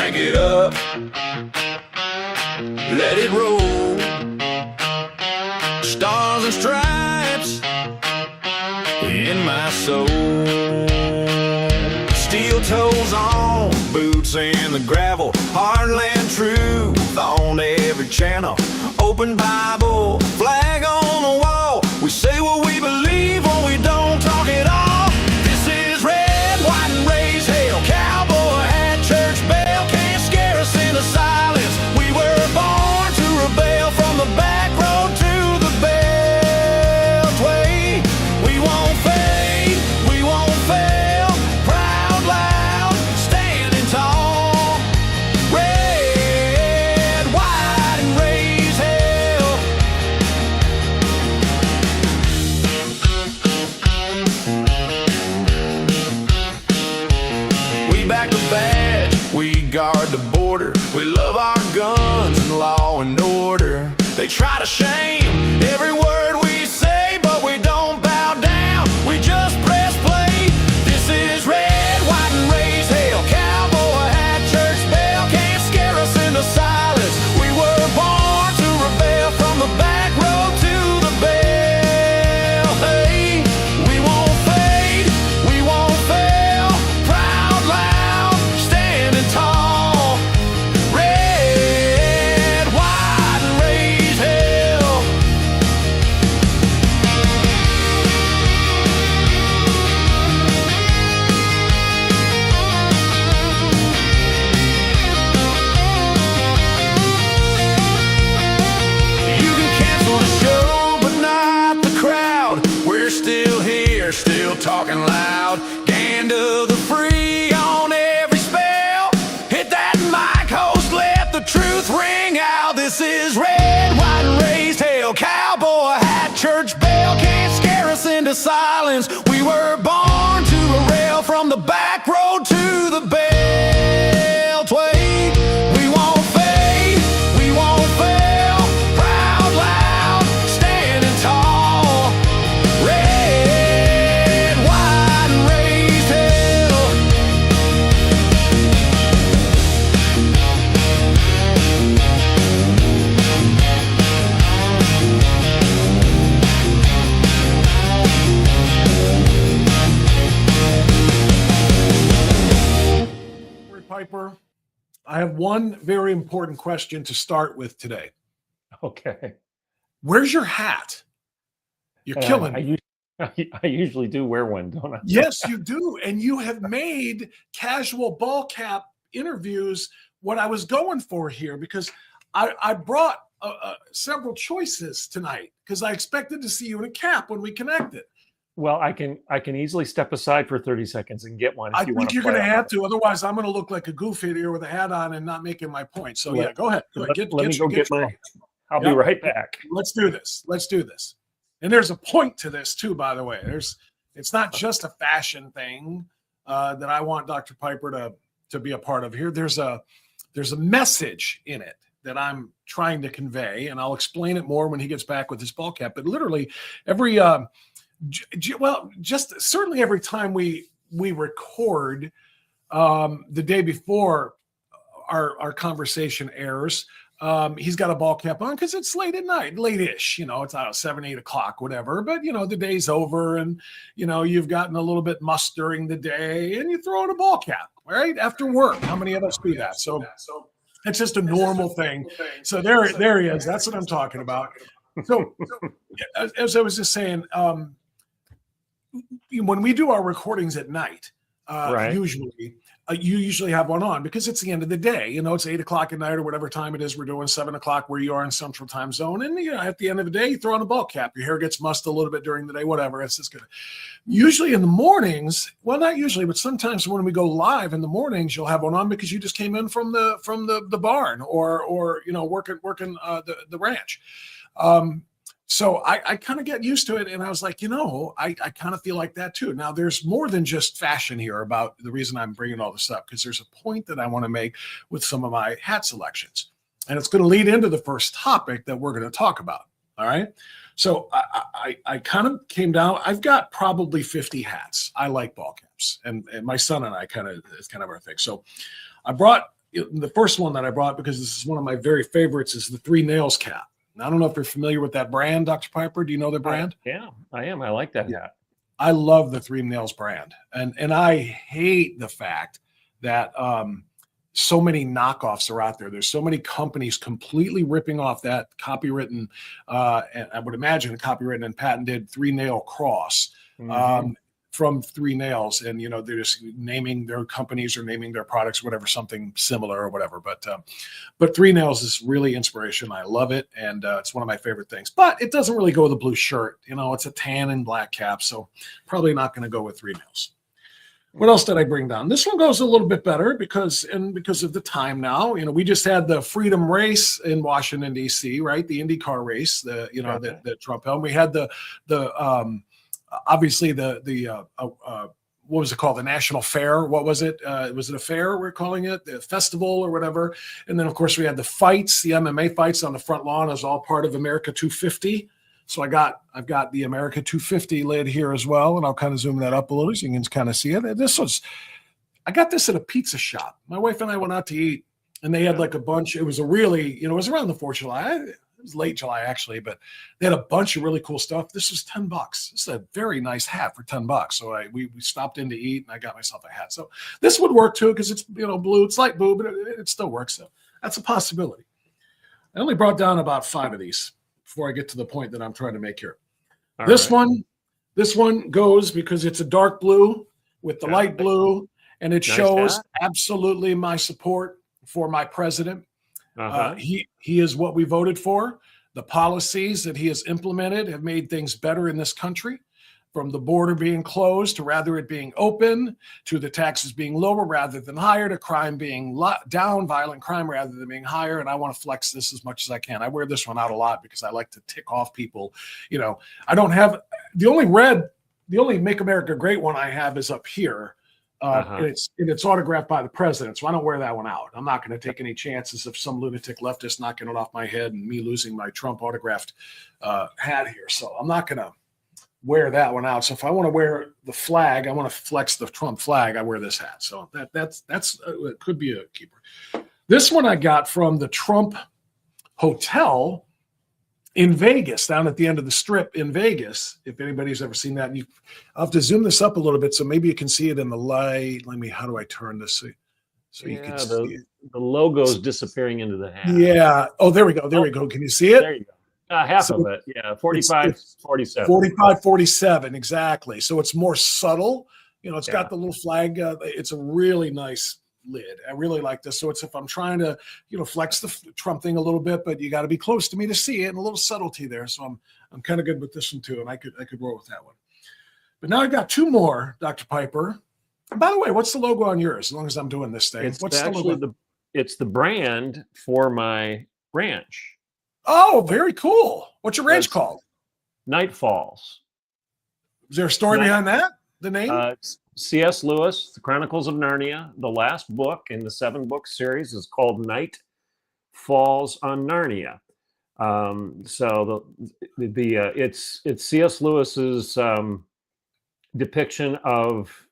crank it up, let it roll. Stars and stripes in my soul. Steel toes on, boots in the gravel, heartland truth on every channel. Open Bible, flag on the wall. We say what we believe or we don't talk at all. This is red, white, and raise hell. Cowboy hat, church bell, can't scare us into silence. We were born to rebel from the back road to the beltway. We won't fade, we won't fail. Proud, loud, standing tall. Red, white, and raise hell. We back the badge, we guard the border. We love our guns and law and order. They try to shame every word we say, but we don't bow down, we just press play. This is red, white, and raise hell. Cowboy hat, church bell, can't scare us into silence. We were born to rebel from the back road to the bell. Hey, we won't fade, we won't fail. Proud, loud, standing tall. Red, white, and raise hell. You can cancel the show, but not the crowd. We're still here, still talking loud. Gander the free on every spell. Hit that mic, host, let the truth ring out. This is red, white, and raised hell. Cowboy hat, church bell, can't scare us into silence. We were born to rail from the back road to the beltway. We won't fade, we won't fail. Proud, loud, standing tall. Red, white, and raised hell. Everett Piper, I have one very important question to start with today. Okay. Where's your hat? You're killing me. I usually do wear one, don't I? Yes, you do. And you have made casual ball cap interviews what I was going for here, because I brought several choices tonight because I expected to see you in a cap when we connected. Well, I can easily step aside for 30 seconds and get one if I you want think to you're play going to on have it. to. Otherwise, I'm going to look like a goofy here with a hat on and not making my point. So, yeah, go ahead. Let me go get mine. I'll be Yep. right back. Let's do this. Let's do this. And there's a point to this too, by the way. It's not just a fashion thing that I want Dr. Piper to be a part of here. There's a message in it that I'm trying to convey, and I'll explain it more when he gets back with his ball cap. But literally every just certainly every time we record the day before our conversation airs, he's got a ball cap on because it's late at night, late-ish, it's out 7, 8 o'clock, whatever. But, the day's over and, you've gotten a little bit mussed during the day and you throw in a ball cap, right? After work. How many of us do that? So it's just a normal thing. So there he is. That's what I'm talking about. So as I was just saying, when we do our recordings at night, Right. usually you usually have one on because it's the end of the day. It's 8 o'clock at night or whatever time it is. We're doing 7 o'clock where you are in Central Time Zone. And, at the end of the day, you throw on a ball cap. Your hair gets mussed a little bit during the day, whatever. It's just good. Usually in the mornings, well, not usually, but sometimes when we go live in the mornings, you'll have one on because you just came in from the barn or working the ranch. So I kind of get used to it. And I was like, I kind of feel like that too. Now, there's more than just fashion here about the reason I'm bringing all this up, because there's a point that I want to make with some of my hat selections. And it's going to lead into the first topic that we're going to talk about. All right. So I kind of came down. I've got probably 50 hats. I like ball caps. And my son and I it's kind of our thing. So I brought, The first one that I brought, because this is one of my very favorites, is the Three Nails cap. And I don't know if you're familiar with that brand, Dr. Piper. Do you know the brand? Yeah, I am. I like that hat. I love the Three Nails brand, and I hate the fact that so many knockoffs are out there. There's so many companies completely ripping off that copywritten, and I would imagine a copywritten and patented Three Nail cross from Three Nails, and they're just naming their companies or naming their products, whatever, something similar or whatever. But Three Nails is really inspiration. I love it, and it's one of my favorite things. But it doesn't really go with a blue shirt. It's a tan and black cap, so probably not going to go with Three Nails. What else did I bring down? This one goes a little bit better because of the time now. We just had the Freedom Race in Washington D.C., right? The IndyCar race, the Trump held. We had the obviously the what was it called? The National Fair. What was it? Was it a fair? We're calling it the festival or whatever. And then of course we had the fights, the MMA fights on the front lawn as all part of America 250. So I've got the America 250 lid here as well, and I'll kind of zoom that up a little so you can kind of see it. I got this at a pizza shop. My wife and I went out to eat, and they had like a bunch. It was it was around the 4th of July. It was late July actually, but they had a bunch of really cool stuff. This was $10. This is a very nice hat for $10. So we stopped in to eat, and I got myself a hat. So this would work too because it's blue. It's light blue, but it still works. So that's a possibility. I only brought down about 5 of these before I get to the point that I'm trying to make here. This one goes because it's a dark blue with the light blue, and it shows absolutely my support for my president. He is what we voted for. The policies that he has implemented have made things better in this country, from the border being closed to rather it being open, to the taxes being lower rather than higher, to crime being down, violent crime rather than being higher. And I want to flex this as much as I can. I wear this one out a lot because I like to tick off people. I don't have the only Make America Great one I have is up here. And it's autographed by the president, so I don't wear that one out. I'm not going to take any chances of some lunatic leftist knocking it off my head and me losing my Trump autographed hat here. So I'm not going to wear that one out. So if I want to wear the flag, I want to flex the Trump flag, I wear this hat. So that's it could be a keeper. This one I got from the Trump Hotel in Vegas, down at the end of the Strip in Vegas. If anybody's ever seen that, I'll have to zoom this up a little bit so maybe you can see it in the light. How do I turn this so you can see it? The logo's disappearing into the hat. Yeah. Oh, there we go. There we go. Can you see it? There you go. Half of it. Yeah. 45, 47. 45, 47. Exactly. So it's more subtle. It's got the little flag. It's a really nice lid. I really like this. So if I'm trying to, flex the Trump thing a little bit, but you got to be close to me to see it, and a little subtlety there. So I'm kind of good with this one too. And I could roll with that one. But now I've got 2 more, Dr. Piper. And by the way, what's the logo on yours? As long as I'm doing this thing, what's the logo? It's the brand for my ranch. Oh, very cool. What's your ranch called? Night Falls. Is there a story behind that? The name? C.S. Lewis, The Chronicles of Narnia. The last book in the 7-book series is called Night Falls on Narnia. So it's C.S. Lewis's depiction of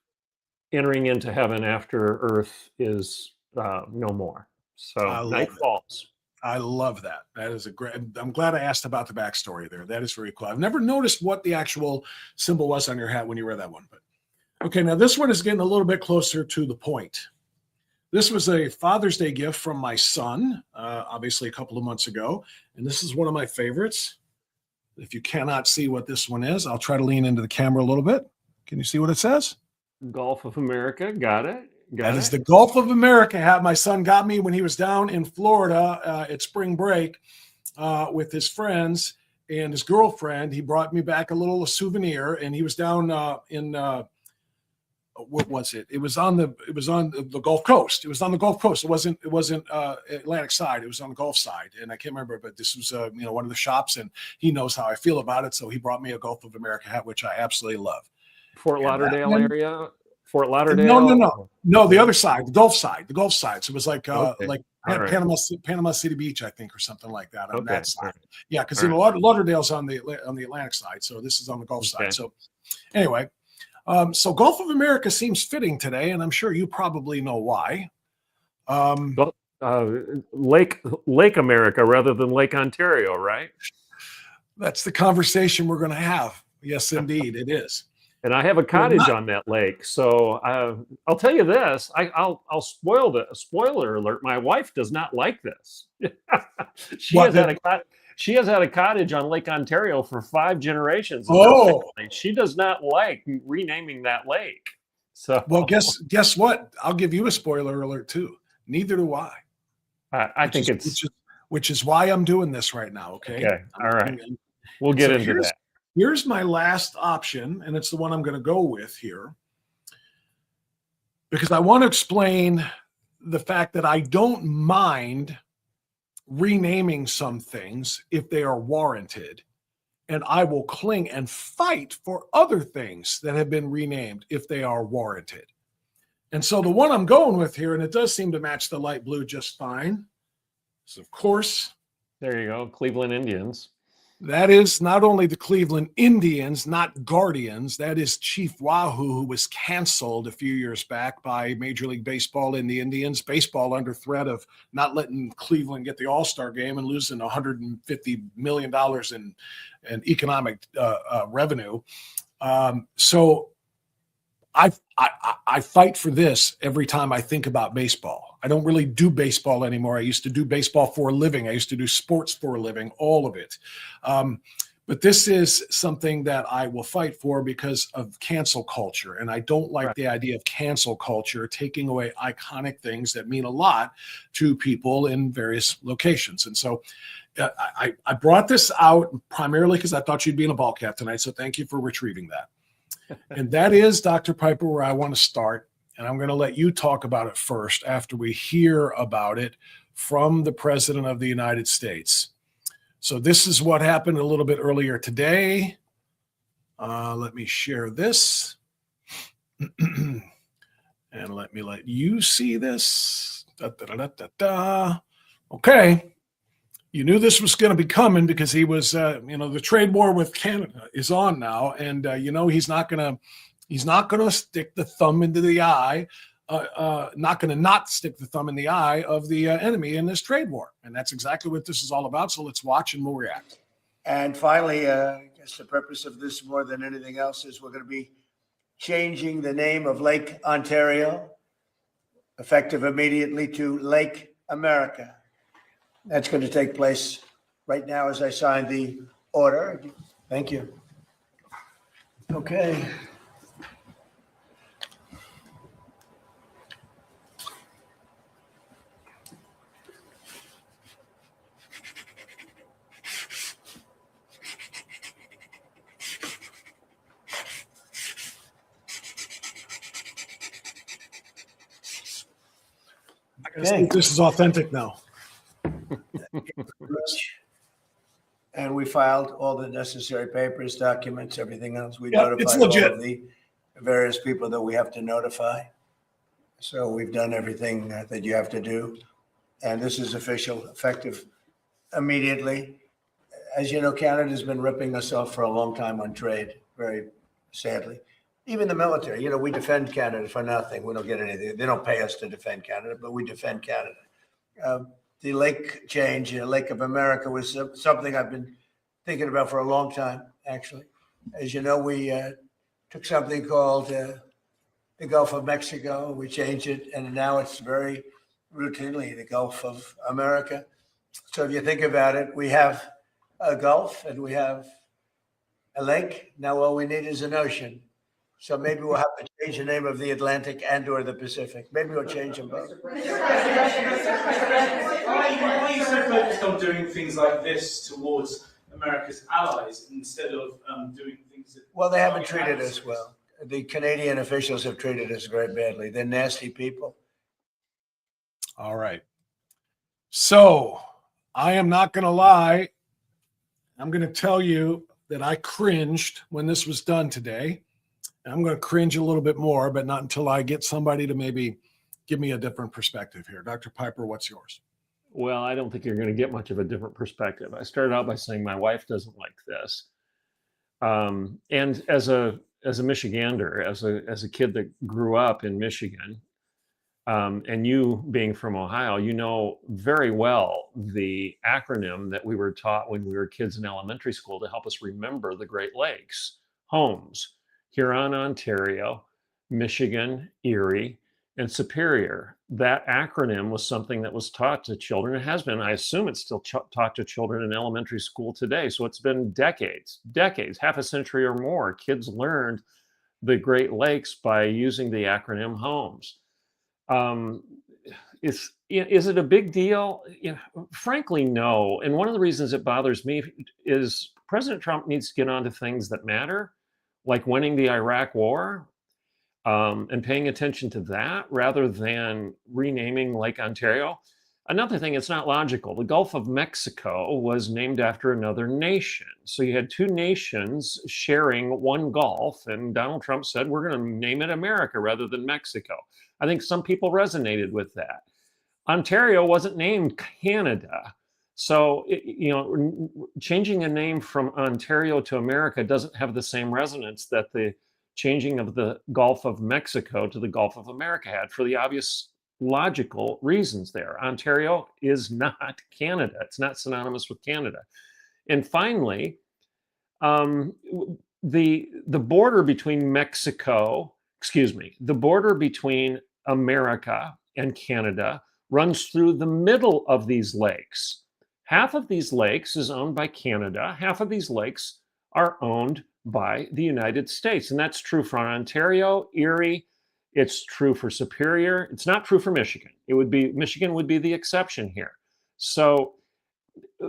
entering into heaven after Earth is no more. So Night Falls. I love that. That is I'm glad I asked about the backstory there. That is very cool. I've never noticed what the actual symbol was on your hat when you wear that one. But okay, now this one is getting a little bit closer to the point. This was a Father's Day gift from my son, obviously a couple of months ago. And this is one of my favorites. If you cannot see what this one is, I'll try to lean into the camera a little bit. Can you see what it says? Gulf of America. Got it. That is the Gulf of America hat my son got me when he was down in Florida at spring break with his friends and his girlfriend. He brought me back a little souvenir, and he was down in what was it? It was on the Gulf Coast. It was on the Gulf Coast. It wasn't Atlantic side. It was on the Gulf side, and I can't remember. But this was one of the shops, and he knows how I feel about it, so he brought me a Gulf of America hat, which I absolutely love. Fort Lauderdale area. Fort Lauderdale? No, the other side, the Gulf side. So it was like Panama City Beach, I think, or something like that on that side. Right. Yeah, because Lauderdale's on the Atlantic side, so this is on the Gulf side. So anyway, so Gulf of America seems fitting today, and I'm sure you probably know why. Well, Lake America rather than Lake Ontario, right? That's the conversation we're going to have. Yes, indeed, it is. And I have a We're cottage not- on that lake, so I'll tell you this. I'll spoil the spoiler alert. My wife does not like this. she What has had the- a she has had a cottage on Lake Ontario for 5 generations. In her Oh, family. She does not like renaming that lake. So well, guess what? I'll give you a spoiler alert too. Neither do I. I think it's Which is why I'm doing this right now. Okay. okay. All right, I'm- we'll get so into that. Here's my last option, and it's the one I'm going to go with here because I want to explain the fact that I don't mind renaming some things if they are warranted, and I will cling and fight for other things that have been renamed if they are warranted. And so the one I'm going with here, and it does seem to match the light blue just fine, is of course, There you go, Cleveland Indians. that is not only the Cleveland Indians, not Guardians. That is Chief Wahoo, who was canceled a few years back by Major League Baseball and the Indians. Baseball under threat of not letting Cleveland get the All-Star game and losing $150 million in economic revenue. So I fight for this every time I think about baseball. I don't really do baseball anymore. I used to do baseball for a living. I used to do sports for a living, all of it. But this is something that I will fight for because of cancel culture. And I don't like the idea of cancel culture taking away iconic things that mean a lot to people in various locations. And so I brought this out primarily because I thought you'd be in a ball cap tonight. So thank you for retrieving that. And that is, Dr. Piper, where I want to start. And I'm going to let you talk about it first after we hear about it from the President of the United States. So this is what happened a little bit earlier today. Let me share this. And let me let you see this. Okay. You knew this was going to be coming because he was, the trade war with Canada is on now, and he's not going to stick the thumb into the eye, not going to not stick the thumb in the eye of the enemy in this trade war, and that's exactly what this is all about. So let's watch and we'll react. And finally, I guess the purpose of this more than anything else is we're going to be changing the name of Lake Ontario, effective immediately, to Lake America. That's going to take place right now as I sign the order. Thank you. Okay. Okay. This is authentic now. And we filed all the necessary papers, documents, everything else. We Yeah, it's notified all legit. of the various people that we have to notify. So we've done everything that you have to do. And this is official, effective immediately. As you know, Canada's been ripping us off for a long time on trade, very sadly. Even the military, we defend Canada for nothing. We don't get anything. They don't pay us to defend Canada, but we defend Canada. The lake change, Lake of America, was something I've been thinking about for a long time, actually. As you know, we took something called the Gulf of Mexico. We changed it, and now it's very routinely the Gulf of America. So if you think about it, we have a Gulf and we have a lake. Now all we need is an ocean. So maybe we'll have to change the name of the Atlantic and or the Pacific. Maybe we'll change them both. Why are you so focused on doing things like this towards America's allies instead of doing things that... Well, they haven't treated us well. The Canadian officials have treated us very badly. They're nasty people. All right. So I am not going to lie. I'm going to tell you that I cringed when this was done today. I'm going to cringe a little bit more, but not until I get somebody to maybe give me a different perspective here. Dr. Piper, what's yours? Well, I don't think you're going to get much of a different perspective. I started out by saying my wife doesn't like this, and as a Michigander, as a kid that grew up in Michigan, And you being from Ohio, you know very well the acronym that we were taught when we were kids in elementary school to help us remember the Great Lakes: Holmes, Huron, Ontario, Michigan, Erie, and Superior. That acronym was something that was taught to children. It has been, I assume it's still taught to children in elementary school today. So it's been decades, half a century or more. Kids learned the Great Lakes by using the acronym Holmes. Um, is it a big deal? Frankly, no. And one of the reasons it bothers me is President Trump needs to get on to things that matter, like winning the Iraq War, and paying attention to that rather than renaming Lake Ontario. Another thing, it's not logical. The Gulf of Mexico was named after another nation. So you had two nations sharing one Gulf, and Donald Trump said, we're going to name it America rather than Mexico. I think some people resonated with that. Ontario wasn't named Canada. So, changing a name from Ontario to America doesn't have the same resonance that the changing of the Gulf of Mexico to the Gulf of America had, for the obvious logical reasons there. Ontario is not Canada. It's not synonymous with Canada. And finally, the border between the border between America and Canada runs through the middle of these lakes. Half of these lakes is owned by Canada. Half of these lakes are owned by the United States. And that's true for Ontario, Erie. It's true for Superior. It's not true for Michigan. Michigan would be the exception here. So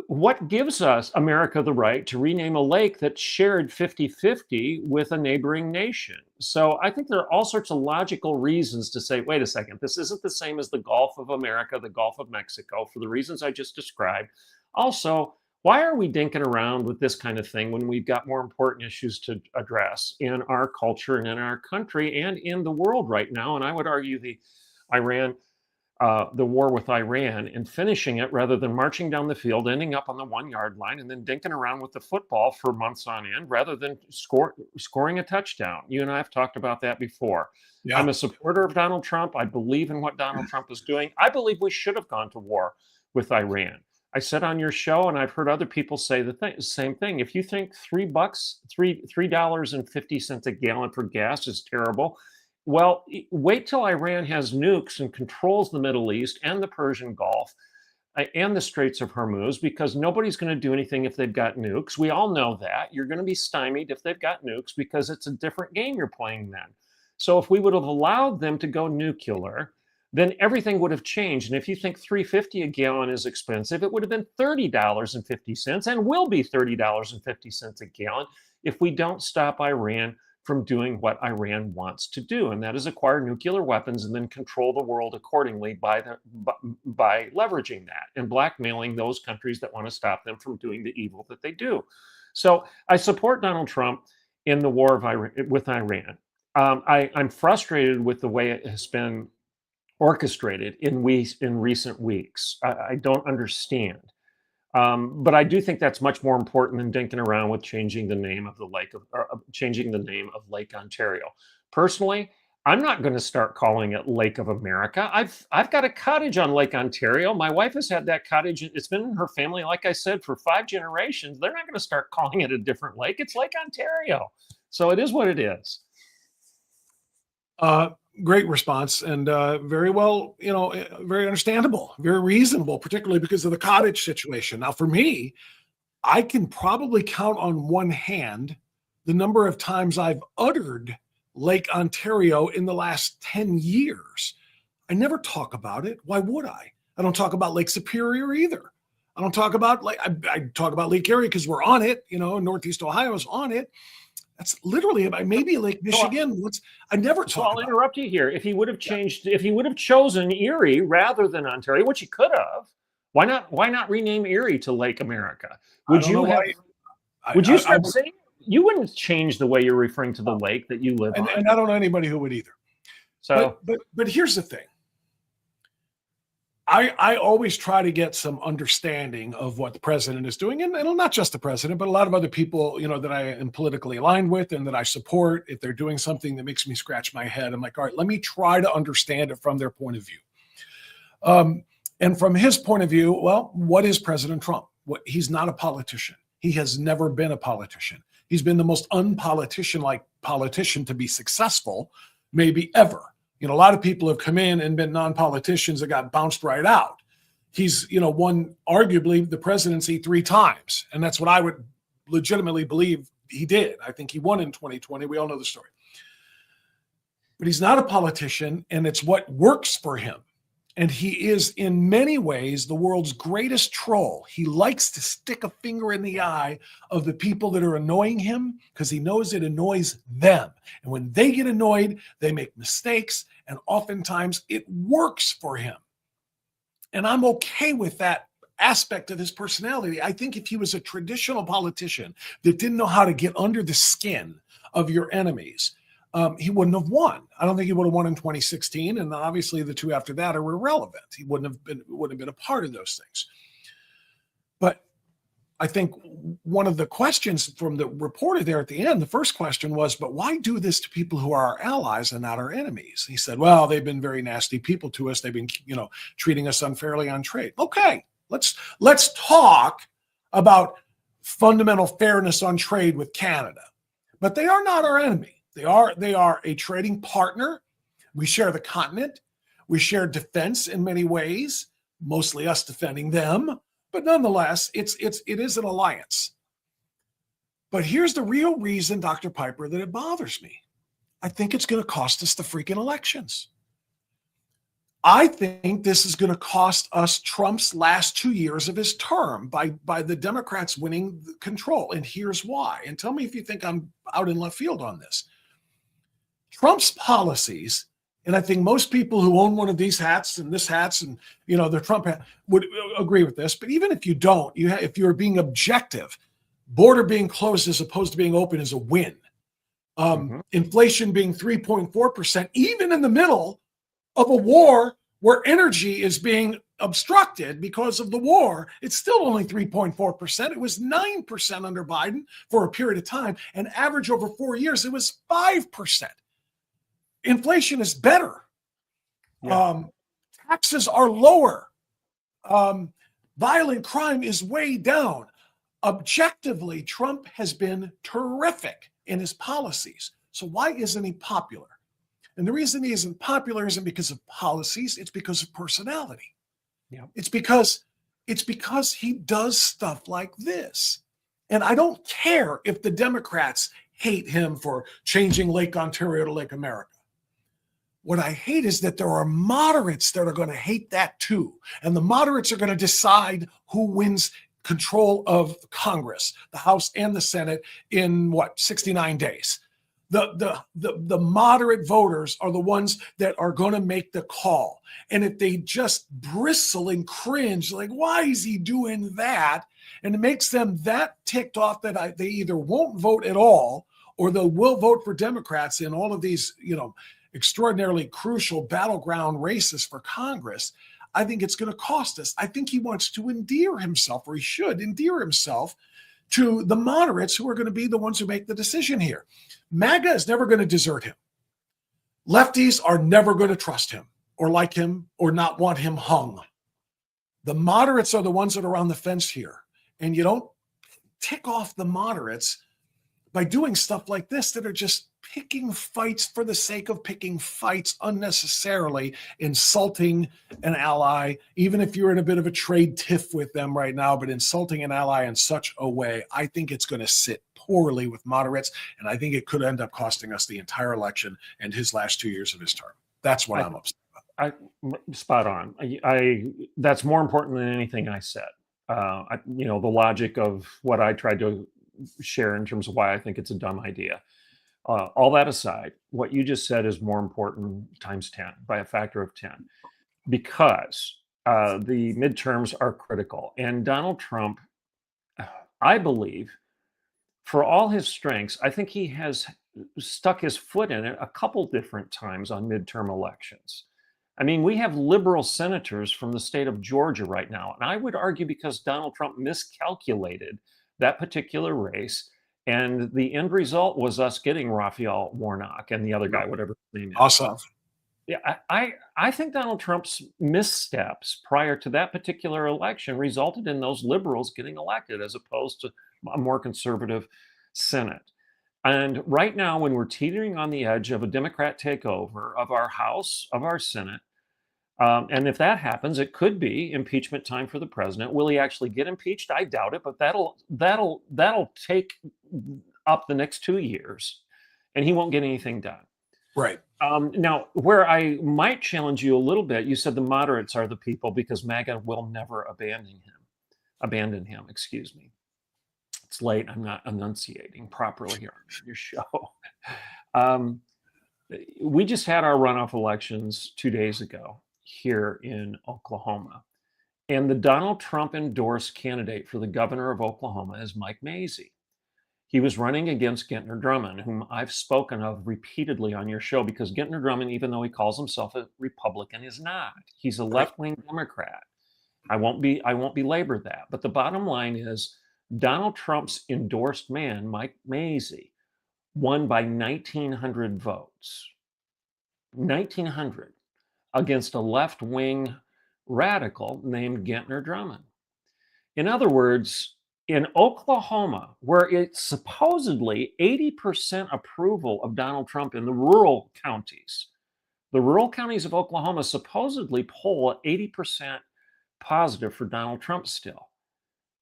what gives us, America, the right to rename a lake that shared 50-50 with a neighboring nation? So I think there are all sorts of logical reasons to say, wait a second, this isn't the same as the Gulf of America, the Gulf of Mexico, for the reasons I just described. Also, why are we dinking around with this kind of thing when we've got more important issues to address in our culture and in our country and in the world right now? And I would argue the war with Iran and finishing it rather than marching down the field, ending up on the 1 yard line and then dinking around with the football for months on end rather than scoring a touchdown. You and I have talked about that before. Yeah. I'm a supporter of Donald Trump. I believe in what Donald Trump is doing. I believe we should have gone to war with Iran. I said on your show, and I've heard other people say the same thing. If you think $3.50 a gallon for gas is terrible, well, wait till Iran has nukes and controls the Middle East and the Persian Gulf and the Straits of Hormuz, because nobody's going to do anything if they've got nukes. We all know that. You're going to be stymied if they've got nukes because it's a different game you're playing then. So if we would have allowed them to go nuclear, then everything would have changed. And if you think $3.50 a gallon is expensive, it would have been $30.50 and will be $30.50 a gallon if we don't stop Iran from doing what Iran wants to do, and that is acquire nuclear weapons and then control the world accordingly by leveraging that and blackmailing those countries that want to stop them from doing the evil that they do. So I support Donald Trump in the war with Iran. I'm frustrated with the way it has been orchestrated in recent weeks. I don't understand. But I do think that's much more important than dinking around with changing the name of Lake Ontario. Personally, I'm not going to start calling it Lake of America. I've got a cottage on Lake Ontario. My wife has had that cottage. It's been in her family, like I said, for 5 generations. They're not going to start calling it a different lake. It's Lake Ontario. So it is what it is. Great response, and very well, very understandable, very reasonable, particularly because of the cottage situation. Now, for me, I can probably count on one hand the number of times I've uttered Lake Ontario in the last 10 years. I never talk about it. Why would I? I don't talk about Lake Superior either. I don't talk about I talk about Lake Erie because we're on it. Northeast Ohio is on it. That's literally maybe Lake Michigan. I never talk. I'll interrupt you here. If he would have chosen Erie rather than Ontario, which he could have, why not rename Erie to Lake America? Would you start saying you wouldn't change the way you're referring to the lake that you live on? And I don't know anybody who would either. So, but here's the thing. I always try to get some understanding of what the president is doing, and not just the president, but a lot of other people, that I am politically aligned with and that I support. If they're doing something that makes me scratch my head, I'm like, all right, let me try to understand it from their point of view. And from his point of view, well, what is President Trump? He's not a politician. He has never been a politician. He's been the most unpolitician-like politician to be successful, maybe ever. A lot of people have come in and been non-politicians that got bounced right out. He's, won arguably the presidency 3 times. And that's what I would legitimately believe he did. I think he won in 2020. We all know the story. But he's not a politician, and it's what works for him. And he is in many ways the world's greatest troll. He likes to stick a finger in the eye of the people that are annoying him because he knows it annoys them. And when they get annoyed, they make mistakes, and oftentimes it works for him. And I'm okay with that aspect of his personality. I think if he was a traditional politician that didn't know how to get under the skin of your enemies, he wouldn't have won. I don't think he would have won in 2016, and obviously the 2 after that are irrelevant. He wouldn't have been a part of those things. But I think one of the questions from the reporter there at the end, the first question was, but why do this to people who are our allies and not our enemies? He said, well, they've been very nasty people to us. They've been, treating us unfairly on trade. Okay, let's talk about fundamental fairness on trade with Canada. But they are not our enemy. They are a trading partner. We share the continent. We share defense in many ways, mostly us defending them. But nonetheless, it is an alliance. But here's the real reason, Dr. Piper, that it bothers me. I think it's going to cost us the freaking elections. I think this is going to cost us Trump's last 2 years of his term by the Democrats winning control. And here's why. And tell me if you think I'm out in left field on this. Trump's policies, and I think most people who own one of these hats and this hats and, the Trump hat would agree with this. But even if you don't, if you're being objective, border being closed as opposed to being open is a win. Inflation being 3.4%, even in the middle of a war where energy is being obstructed because of the war, it's still only 3.4%. It was 9% under Biden for a period of time, and average over 4 years, it was 5%. Inflation is better. Yeah. Taxes are lower. Violent crime is way down. Objectively, Trump has been terrific in his policies. So why isn't he popular? And the reason he isn't popular isn't because of policies, it's because of personality. Yeah. It's because he does stuff like this. And I don't care if the Democrats hate him for changing Lake Ontario to Lake America. What I hate is that there are moderates that are going to hate that too. And the moderates are going to decide who wins control of Congress, the House and the Senate in 69 days. The moderate voters are the ones that are going to make the call. And if they just bristle and cringe, like, why is he doing that? And it makes them that ticked off that they either won't vote at all or they will vote for Democrats in all of these, extraordinarily crucial battleground races for Congress. I think it's going to cost us. I think he wants to endear himself, or he should endear himself to the moderates who are going to be the ones who make the decision here. MAGA is never going to desert him. Lefties are never going to trust him or like him or not want him hung. The moderates are the ones that are on the fence here. And you don't tick off the moderates by doing stuff like this that are just picking fights for the sake of picking fights, unnecessarily insulting an ally, even if you're in a bit of a trade tiff with them right now, but insulting an ally in such a way, I think it's going to sit poorly with moderates, and I think it could end up costing us the entire election and his last 2 years of his term. That's what I'm upset about. Spot on. That's more important than anything I said. The logic of what I tried to share in terms of why I think it's a dumb idea. All that aside, what you just said is more important times 10 by a factor of 10, because the midterms are critical. And Donald Trump, I believe, for all his strengths, I think he has stuck his foot in it a couple different times on midterm elections. I mean, we have liberal senators from the state of Georgia right now. And I would argue because Donald Trump miscalculated that particular race. And the end result was us getting Raphael Warnock and the other guy, whatever his name is. Awesome. Yeah, I think Donald Trump's missteps prior to that particular election resulted in those liberals getting elected as opposed to a more conservative Senate. And right now, when we're teetering on the edge of a Democrat takeover of our House, of our Senate, and if that happens, it could be impeachment time for the president. Will he actually get impeached? I doubt it, but that'll take up the next 2 years, and he won't get anything done. Right. Now, where I might challenge you a little bit, you said the moderates are the people because MAGA will never abandon him. Excuse me. It's late. I'm not enunciating properly here on your show. We just had our runoff elections 2 days ago here in Oklahoma, and the Donald Trump endorsed candidate for the governor of Oklahoma is Mike Mazzei. He was running against Gentner Drummond, whom I've spoken of repeatedly on your show, because Gentner Drummond, even though he calls himself a Republican, is not. He's a left-wing Democrat. I won't belabor that. But the bottom line is Donald Trump's endorsed man, Mike Mazzei, won by 1,900 votes. 1,900 against a left-wing radical named Gentner Drummond. In other words, in Oklahoma, where it's supposedly 80% approval of Donald Trump in the rural counties of Oklahoma supposedly poll at 80% positive for Donald Trump still.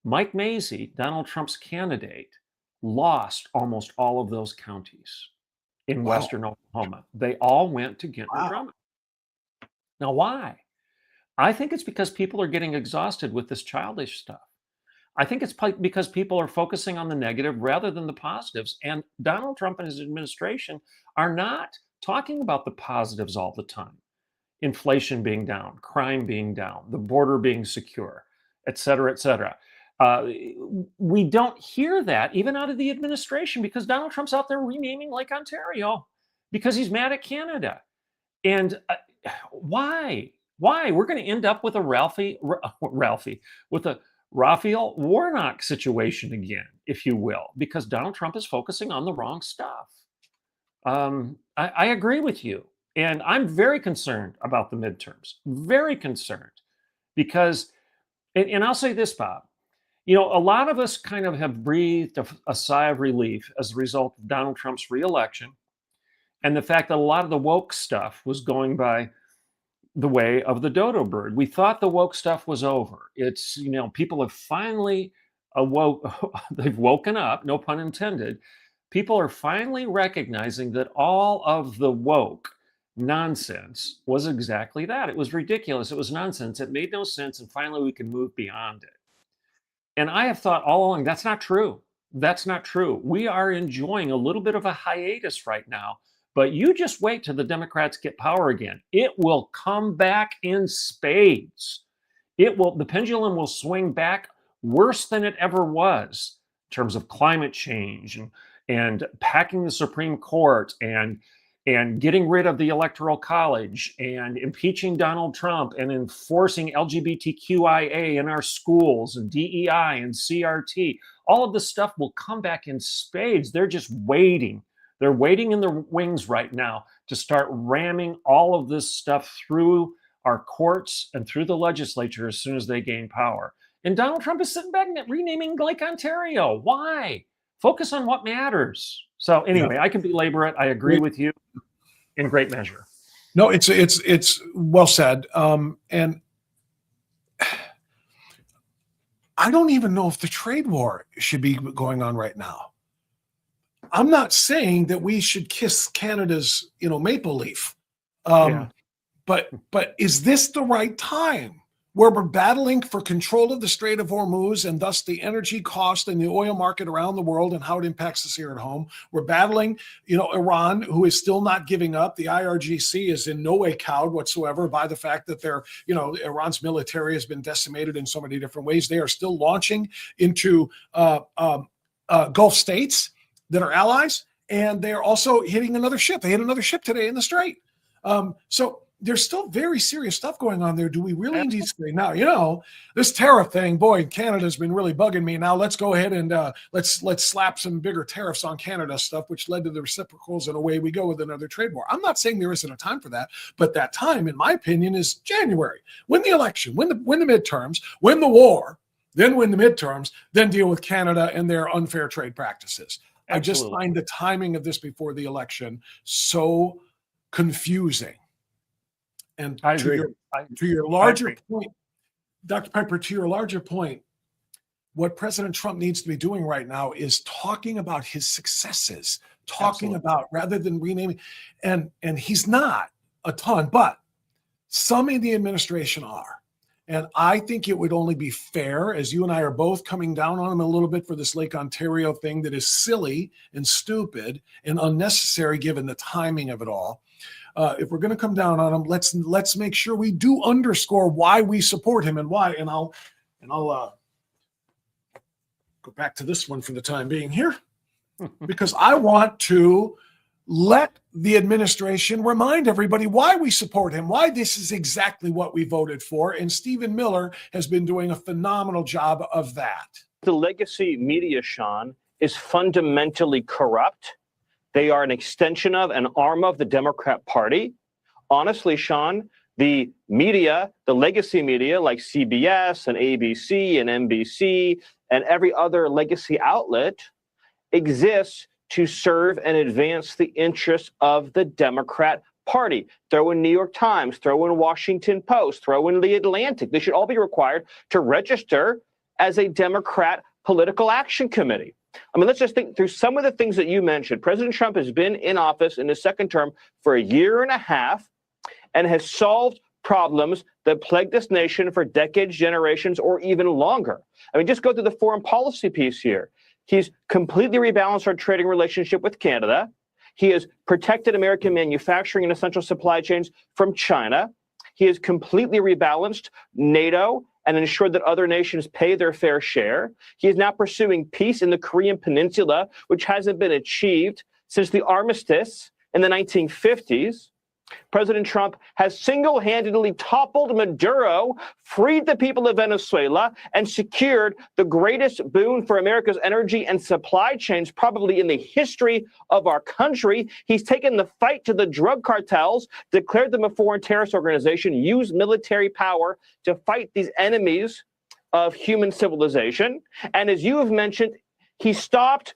Mike Mazzei, Donald Trump's candidate, lost almost all of those counties in western Oklahoma. They all went to Gentner Drummond. Now, why? I think it's because people are getting exhausted with this childish stuff. I think it's because people are focusing on the negative rather than the positives. And Donald Trump and his administration are not talking about the positives all the time. Inflation being down, crime being down, the border being secure, et cetera, et cetera. We don't hear that even out of the administration because Donald Trump's out there renaming Lake Ontario because he's mad at Canada. And why? We're going to end up with with a Raphael Warnock situation again, if you will, because Donald Trump is focusing on the wrong stuff. I agree with you. And I'm very concerned about the midterms, very concerned because, and I'll say this, Bob, you know, a lot of us kind of have breathed a sigh of relief as a result of Donald Trump's reelection and the fact that a lot of the woke stuff was going by the way of the dodo bird. We thought the woke stuff was over. It's, you know, people have finally they've woken up, no pun intended. People are finally recognizing that all of the woke nonsense was exactly that. It was ridiculous. It was nonsense. It made no sense. And finally, we can move beyond it. And I have thought all along, that's not true. That's not true. We are enjoying a little bit of a hiatus right now. But you just wait till the Democrats get power again. It will come back in spades. The pendulum will swing back worse than it ever was in terms of climate change and packing the Supreme Court and getting rid of the Electoral College and impeaching Donald Trump and enforcing LGBTQIA in our schools and DEI and CRT. All of this stuff will come back in spades. They're just waiting. They're waiting in their wings right now to start ramming all of this stuff through our courts and through the legislature as soon as they gain power. And Donald Trump is sitting back and renaming Lake Ontario. Why? Focus on what matters. So anyway, I can belabor it. I agree with you in great measure. No, it's well said. And I don't even know if the trade war should be going on right now. I'm not saying that we should kiss Canada's, maple leaf. But is this the right time where we're battling for control of the Strait of Hormuz and thus the energy cost and the oil market around the world and how it impacts us here at home? We're battling, Iran, who is still not giving up. The IRGC is in no way cowed whatsoever by the fact that Iran's military has been decimated in so many different ways. They are still launching into Gulf states that are allies, and they are also hitting another ship. They hit another ship today in the Strait. So there's still very serious stuff going on there. Do we really need to say now, you know, this tariff thing, boy, Canada's been really bugging me. Now let's go ahead and let's slap some bigger tariffs on Canada stuff, which led to the reciprocals, and away we go with another trade war. I'm not saying there isn't a time for that, but that time, in my opinion, is January. Win the election, win the midterms, win the war, then win the midterms, then deal with Canada and their unfair trade practices. Absolutely. I just find the timing of this before the election so confusing. And I agree. To your larger point, Dr. Piper, to your larger point, what President Trump needs to be doing right now is talking about his successes, talking about, rather than renaming, and he's not a ton, but some in the administration are. And I think it would only be fair, as you and I are both coming down on him a little bit for this Lake Ontario thing that is silly and stupid and unnecessary given the timing of it all. If we're going to come down on him, let's make sure we do underscore why we support him and why. And I'll go back to this one for the time being here, because I want to let the administration remind everybody why we support him, why this is exactly what we voted for. And Stephen Miller has been doing a phenomenal job of that. The legacy media, Sean, is fundamentally corrupt. They are an extension of, an arm of the Democrat Party. Honestly, Sean, the media, the legacy media like CBS and ABC and NBC and every other legacy outlet exists to serve and advance the interests of the Democrat Party. Throw in New York Times, throw in Washington Post, throw in The Atlantic. They should all be required to register as a Democrat political action committee. I mean, let's just think through some of the things that you mentioned. President Trump has been in office in his second term for a year and a half and has solved problems that plagued this nation for decades, generations, or even longer. I mean, just go through the foreign policy piece here. He's completely rebalanced our trading relationship with Canada. He has protected American manufacturing and essential supply chains from China. He has completely rebalanced NATO and ensured that other nations pay their fair share. He is now pursuing peace in the Korean Peninsula, which hasn't been achieved since the armistice in the 1950s. President Trump has single-handedly toppled Maduro, freed the people of Venezuela, and secured the greatest boon for America's energy and supply chains probably in the history of our country. He's taken the fight to the drug cartels, declared them a foreign terrorist organization, used military power to fight these enemies of human civilization. And as you have mentioned, he stopped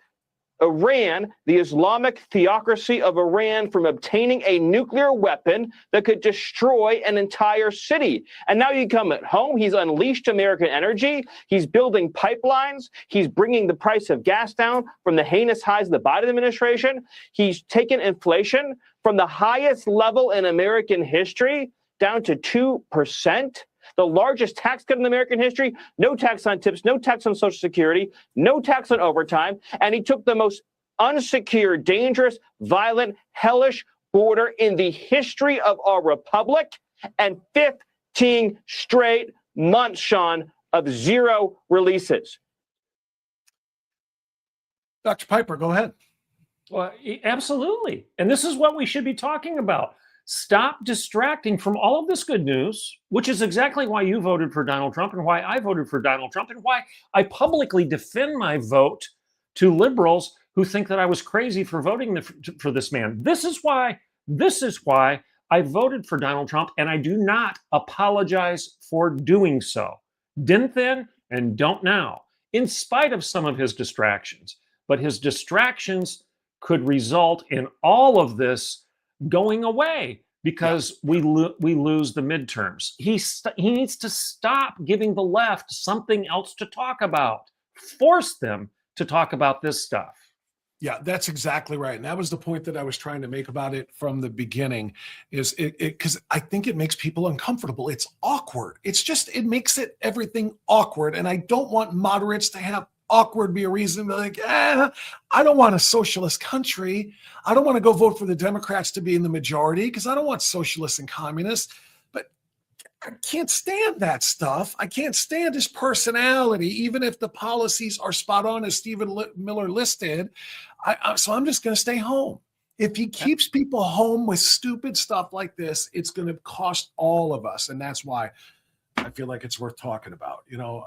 Iran, the Islamic theocracy of Iran, from obtaining a nuclear weapon that could destroy an entire city. And now you come at home, he's unleashed American energy, he's building pipelines, he's bringing the price of gas down from the heinous highs of the Biden administration, he's taken inflation from the highest level in American history down to 2%. The largest tax cut in American history, no tax on tips, no tax on Social Security, no tax on overtime. And he took the most unsecure, dangerous, violent, hellish border in the history of our republic, and 15 straight months, Sean, of zero releases. Dr. Piper, go ahead. Well, absolutely. And this is what we should be talking about. Stop distracting from all of this good news, which is exactly why you voted for Donald Trump and why I voted for Donald Trump and why I publicly defend my vote to liberals who think that I was crazy for voting for this man. This is why I voted for Donald Trump, and I do not apologize for doing so. Didn't then and don't now, in spite of some of his distractions. But his distractions could result in all of this going away because we lose the midterms. He needs to stop giving the left something else to talk about. Force them to talk about this stuff. Yeah, that's exactly right. And that was the point that I was trying to make about it from the beginning, is it because I think it makes people uncomfortable. It's awkward. It makes everything awkward. And I don't want moderates to have awkward be a reason to like, I don't want a socialist country. I don't want to go vote for the Democrats to be in the majority because I don't want socialists and communists. But I can't stand that stuff. I can't stand his personality, even if the policies are spot on as Stephen Miller listed. So I'm just going to stay home. If he keeps people home with stupid stuff like this, it's going to cost all of us. And that's why I feel like it's worth talking about. You know,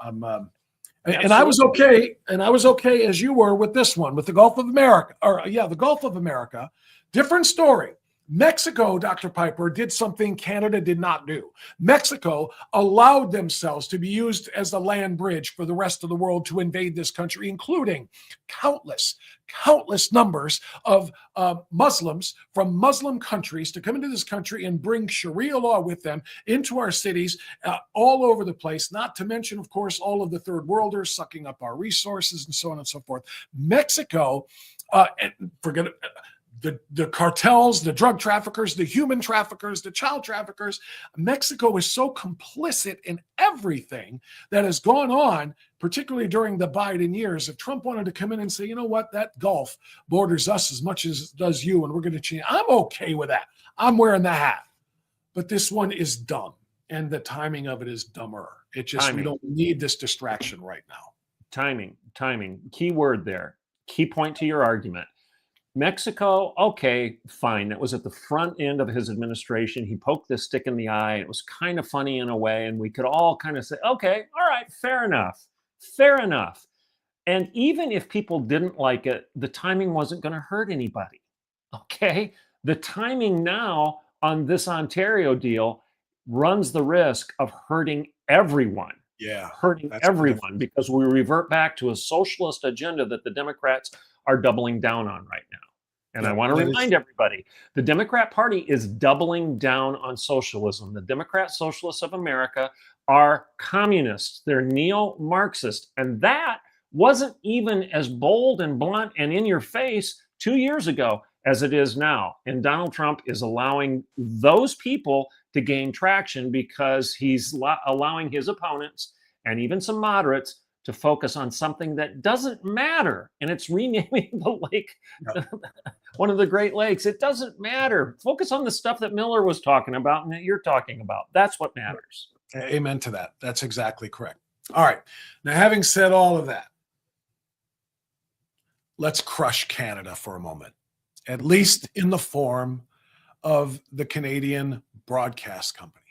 and I was okay, as you were with this one, with the Gulf of America, the Gulf of America. Different story. Mexico, Dr. Piper, did something Canada did not do. Mexico allowed themselves to be used as the land bridge for the rest of the world to invade this country, including countless numbers of Muslims from Muslim countries to come into this country and bring Sharia law with them into our cities all over the place, not to mention, of course, all of the third worlders sucking up our resources and so on and so forth. Mexico, and forget it, the cartels, the drug traffickers, the human traffickers, the child traffickers. Mexico is so complicit in everything that has gone on, particularly during the Biden years. If Trump wanted to come in and say, you know what, that Gulf borders us as much as it does you, and we're going to change, I'm okay with that. I'm wearing the hat. But this one is dumb, and the timing of it is dumber. It just, we don't need this distraction right now. Timing. Key word there. Key point to your argument. Mexico, okay, fine. That was at the front end of his administration. He poked the stick in the eye. It was kind of funny in a way, and we could all kind of say, okay, all right, fair enough. And even if people didn't like it, the timing wasn't going to hurt anybody, okay? The timing now on this Ontario deal runs the risk of hurting everyone. Yeah, hurting everyone because we revert back to a socialist agenda that the Democrats are doubling down on right now. And I want to remind everybody, the Democrat Party is doubling down on socialism. The Democrat Socialists of America are communists. They're neo-Marxist. And that wasn't even as bold and blunt and in your face 2 years ago as it is now. And Donald Trump is allowing those people to gain traction because he's allowing his opponents and even some moderates to focus on something that doesn't matter. And it's renaming the lake, one of the Great Lakes. It doesn't matter. Focus on the stuff that Miller was talking about and that you're talking about. That's what matters. Amen to that. That's exactly correct. All right. Now, having said all of that, let's crush Canada for a moment, at least in the form of the Canadian Broadcast Company.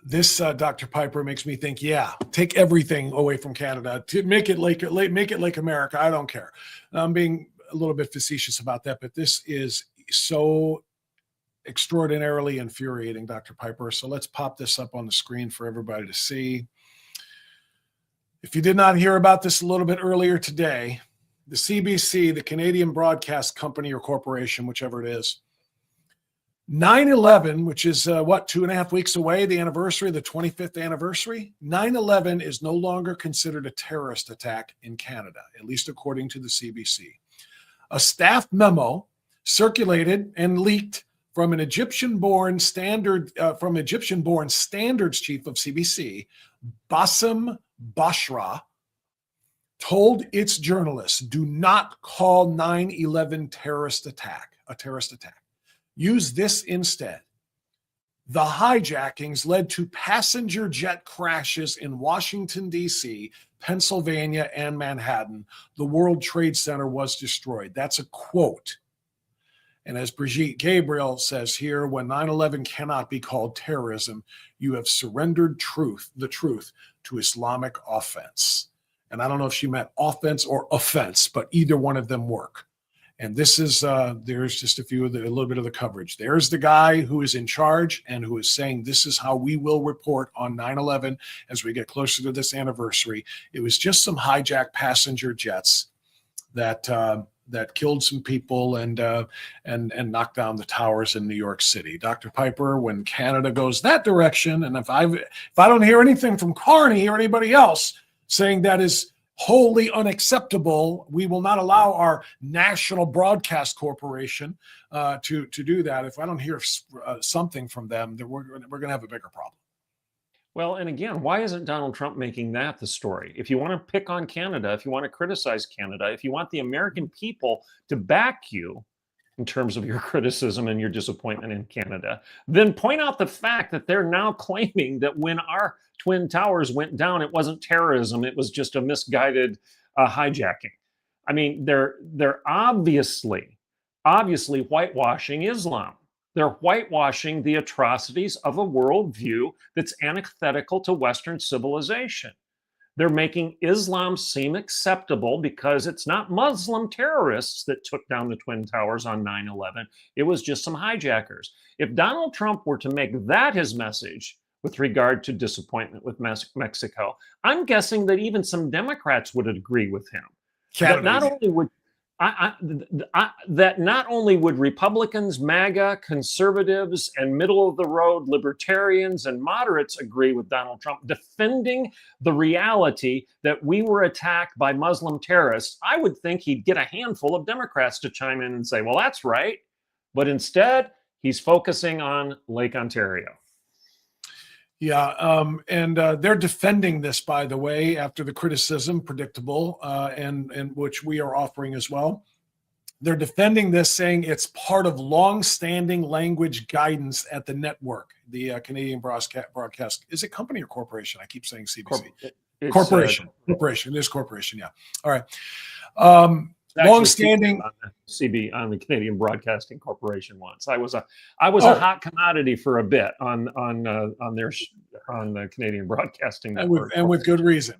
This, Dr. Piper, makes me think, yeah, take everything away from Canada to make it like America. I don't care. I'm being a little bit facetious about that, but this is so extraordinarily infuriating, Dr. Piper. So let's pop this up on the screen for everybody to see. If you did not hear about this a little bit earlier today, the CBC, the Canadian Broadcast Company or Corporation, whichever it is, 9/11, which is 2.5 weeks away, the anniversary, the 25th anniversary. 9/11 is no longer considered a terrorist attack in Canada, at least according to the CBC. A staff memo circulated and leaked from an Egyptian-born standards chief of CBC, Bassem Bashra, told its journalists, do not call 9/11 a terrorist attack. Use this instead. The hijackings led to passenger jet crashes in Washington, D.C., Pennsylvania, and Manhattan. The World Trade Center was destroyed. That's a quote. And as Brigitte Gabriel says here, when 9/11 cannot be called terrorism, you have surrendered the truth to Islamic offense. And I don't know if she meant offense or offense, but either one of them work. And this is, there's just a little bit of the coverage. There's the guy who is in charge and who is saying, this is how we will report on 9/11 as we get closer to this anniversary. It was just some hijacked passenger jets that killed some people and knocked down the towers in New York City. Dr. Piper, when Canada goes that direction, and if I don't hear anything from Carney or anybody else saying that is wholly unacceptable, we will not allow our National Broadcast Corporation to do that. If I don't hear something from them, then we're going to have a bigger problem. Well, and again, why isn't Donald Trump making that the story? If you want to pick on Canada, if you want to criticize Canada, if you want the American people to back you in terms of your criticism and your disappointment in Canada, then point out the fact that they're now claiming that when our Twin Towers went down, it wasn't terrorism, it was just a misguided hijacking. I mean, they're obviously whitewashing Islam. They're whitewashing the atrocities of a worldview that's antithetical to Western civilization. They're making Islam seem acceptable because it's not Muslim terrorists that took down the Twin Towers on 9/11. It was just some hijackers. If Donald Trump were to make that his message with regard to disappointment with Mexico, I'm guessing that even some Democrats would agree with him. That not only would that not only would Republicans, MAGA, conservatives, and middle-of-the-road libertarians and moderates agree with Donald Trump defending the reality that we were attacked by Muslim terrorists, I would think he'd get a handful of Democrats to chime in and say, well, that's right. But instead, he's focusing on Lake Ontario. Yeah, and they're defending this, by the way, after the criticism, predictable, and which we are offering as well. They're defending this, saying it's part of long-standing language guidance at the network, the Canadian broadcast. Is it company or corporation? I keep saying CBC. Corporation. Corporation. It is corporation. Yeah. All right. Long-standing on the Canadian Broadcasting Corporation once. I was a hot commodity for a bit on the Canadian Broadcasting Network, and with good reason.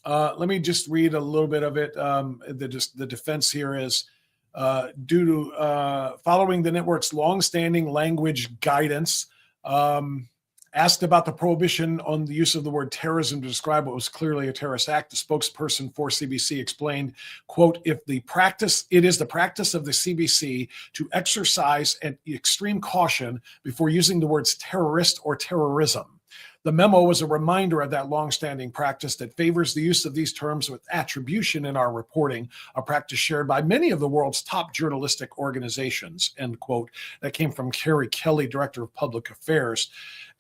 Let me just read a little bit of it. The defense here is due to following the network's long-standing language guidance. Asked about the prohibition on the use of the word terrorism to describe what was clearly a terrorist act, the spokesperson for CBC explained, quote, it is the practice of the CBC to exercise an extreme caution before using the words terrorist or terrorism. The memo was a reminder of that longstanding practice that favors the use of these terms with attribution in our reporting, a practice shared by many of the world's top journalistic organizations, end quote. That came from Carrie Kelly, Director of Public Affairs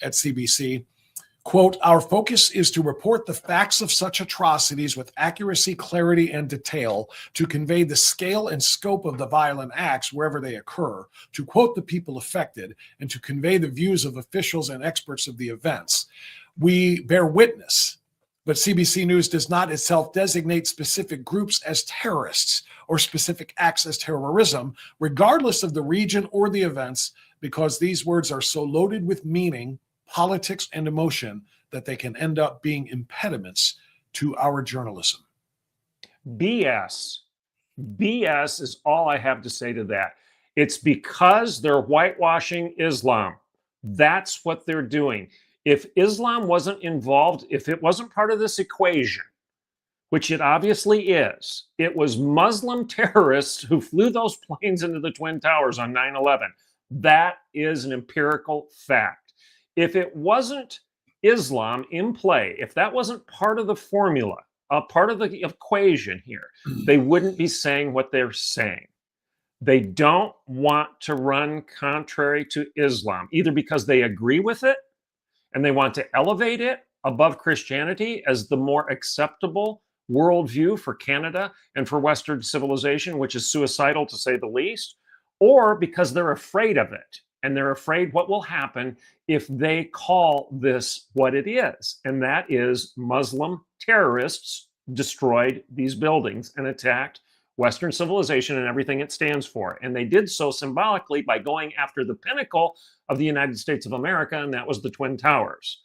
at CBC. Quote, our focus is to report the facts of such atrocities with accuracy, clarity, and detail, to convey the scale and scope of the violent acts wherever they occur, to quote the people affected, and to convey the views of officials and experts of the events. We bear witness, but CBC News does not itself designate specific groups as terrorists or specific acts as terrorism, regardless of the region or the events, because these words are so loaded with meaning, politics, and emotion that they can end up being impediments to our journalism. BS is all I have to say to that. It's because they're whitewashing Islam. That's what they're doing. If Islam wasn't involved, if it wasn't part of this equation, which it obviously is, it was Muslim terrorists who flew those planes into the Twin Towers on 9/11. That is an empirical fact. If it wasn't Islam in play, if that wasn't part of the formula, a part of the equation here, they wouldn't be saying what they're saying. They don't want to run contrary to Islam, either because they agree with it and they want to elevate it above Christianity as the more acceptable worldview for Canada and for Western civilization, which is suicidal to say the least, or because they're afraid of it. And they're afraid what will happen if they call this what it is. And that is Muslim terrorists destroyed these buildings and attacked Western civilization and everything it stands for. And they did so symbolically by going after the pinnacle of the United States of America, and that was the Twin Towers.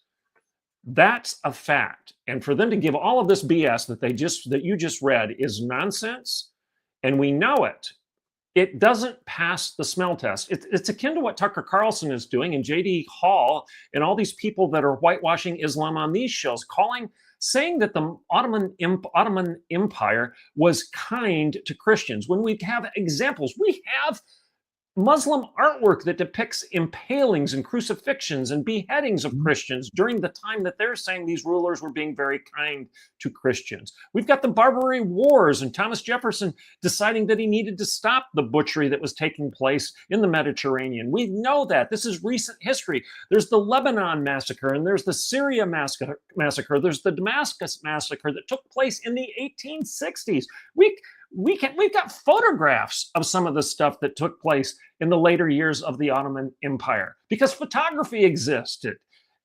That's a fact. And for them to give all of this BS that you just read is nonsense, and we know it. It doesn't pass the smell test. It's akin to what Tucker Carlson is doing and J.D. Hall and all these people that are whitewashing Islam on these shows, saying that the Ottoman Empire was kind to Christians. When we have examples, we have Muslim artwork that depicts impalings and crucifixions and beheadings of Christians during the time that they're saying these rulers were being very kind to Christians. We've got the Barbary Wars and Thomas Jefferson deciding that he needed to stop the butchery that was taking place in the Mediterranean. We know that. This is recent history. There's the Lebanon massacre and there's the Syria massacre. There's the Damascus massacre that took place in the 1860s. We've got photographs of some of the stuff that took place in the later years of the Ottoman Empire because photography existed.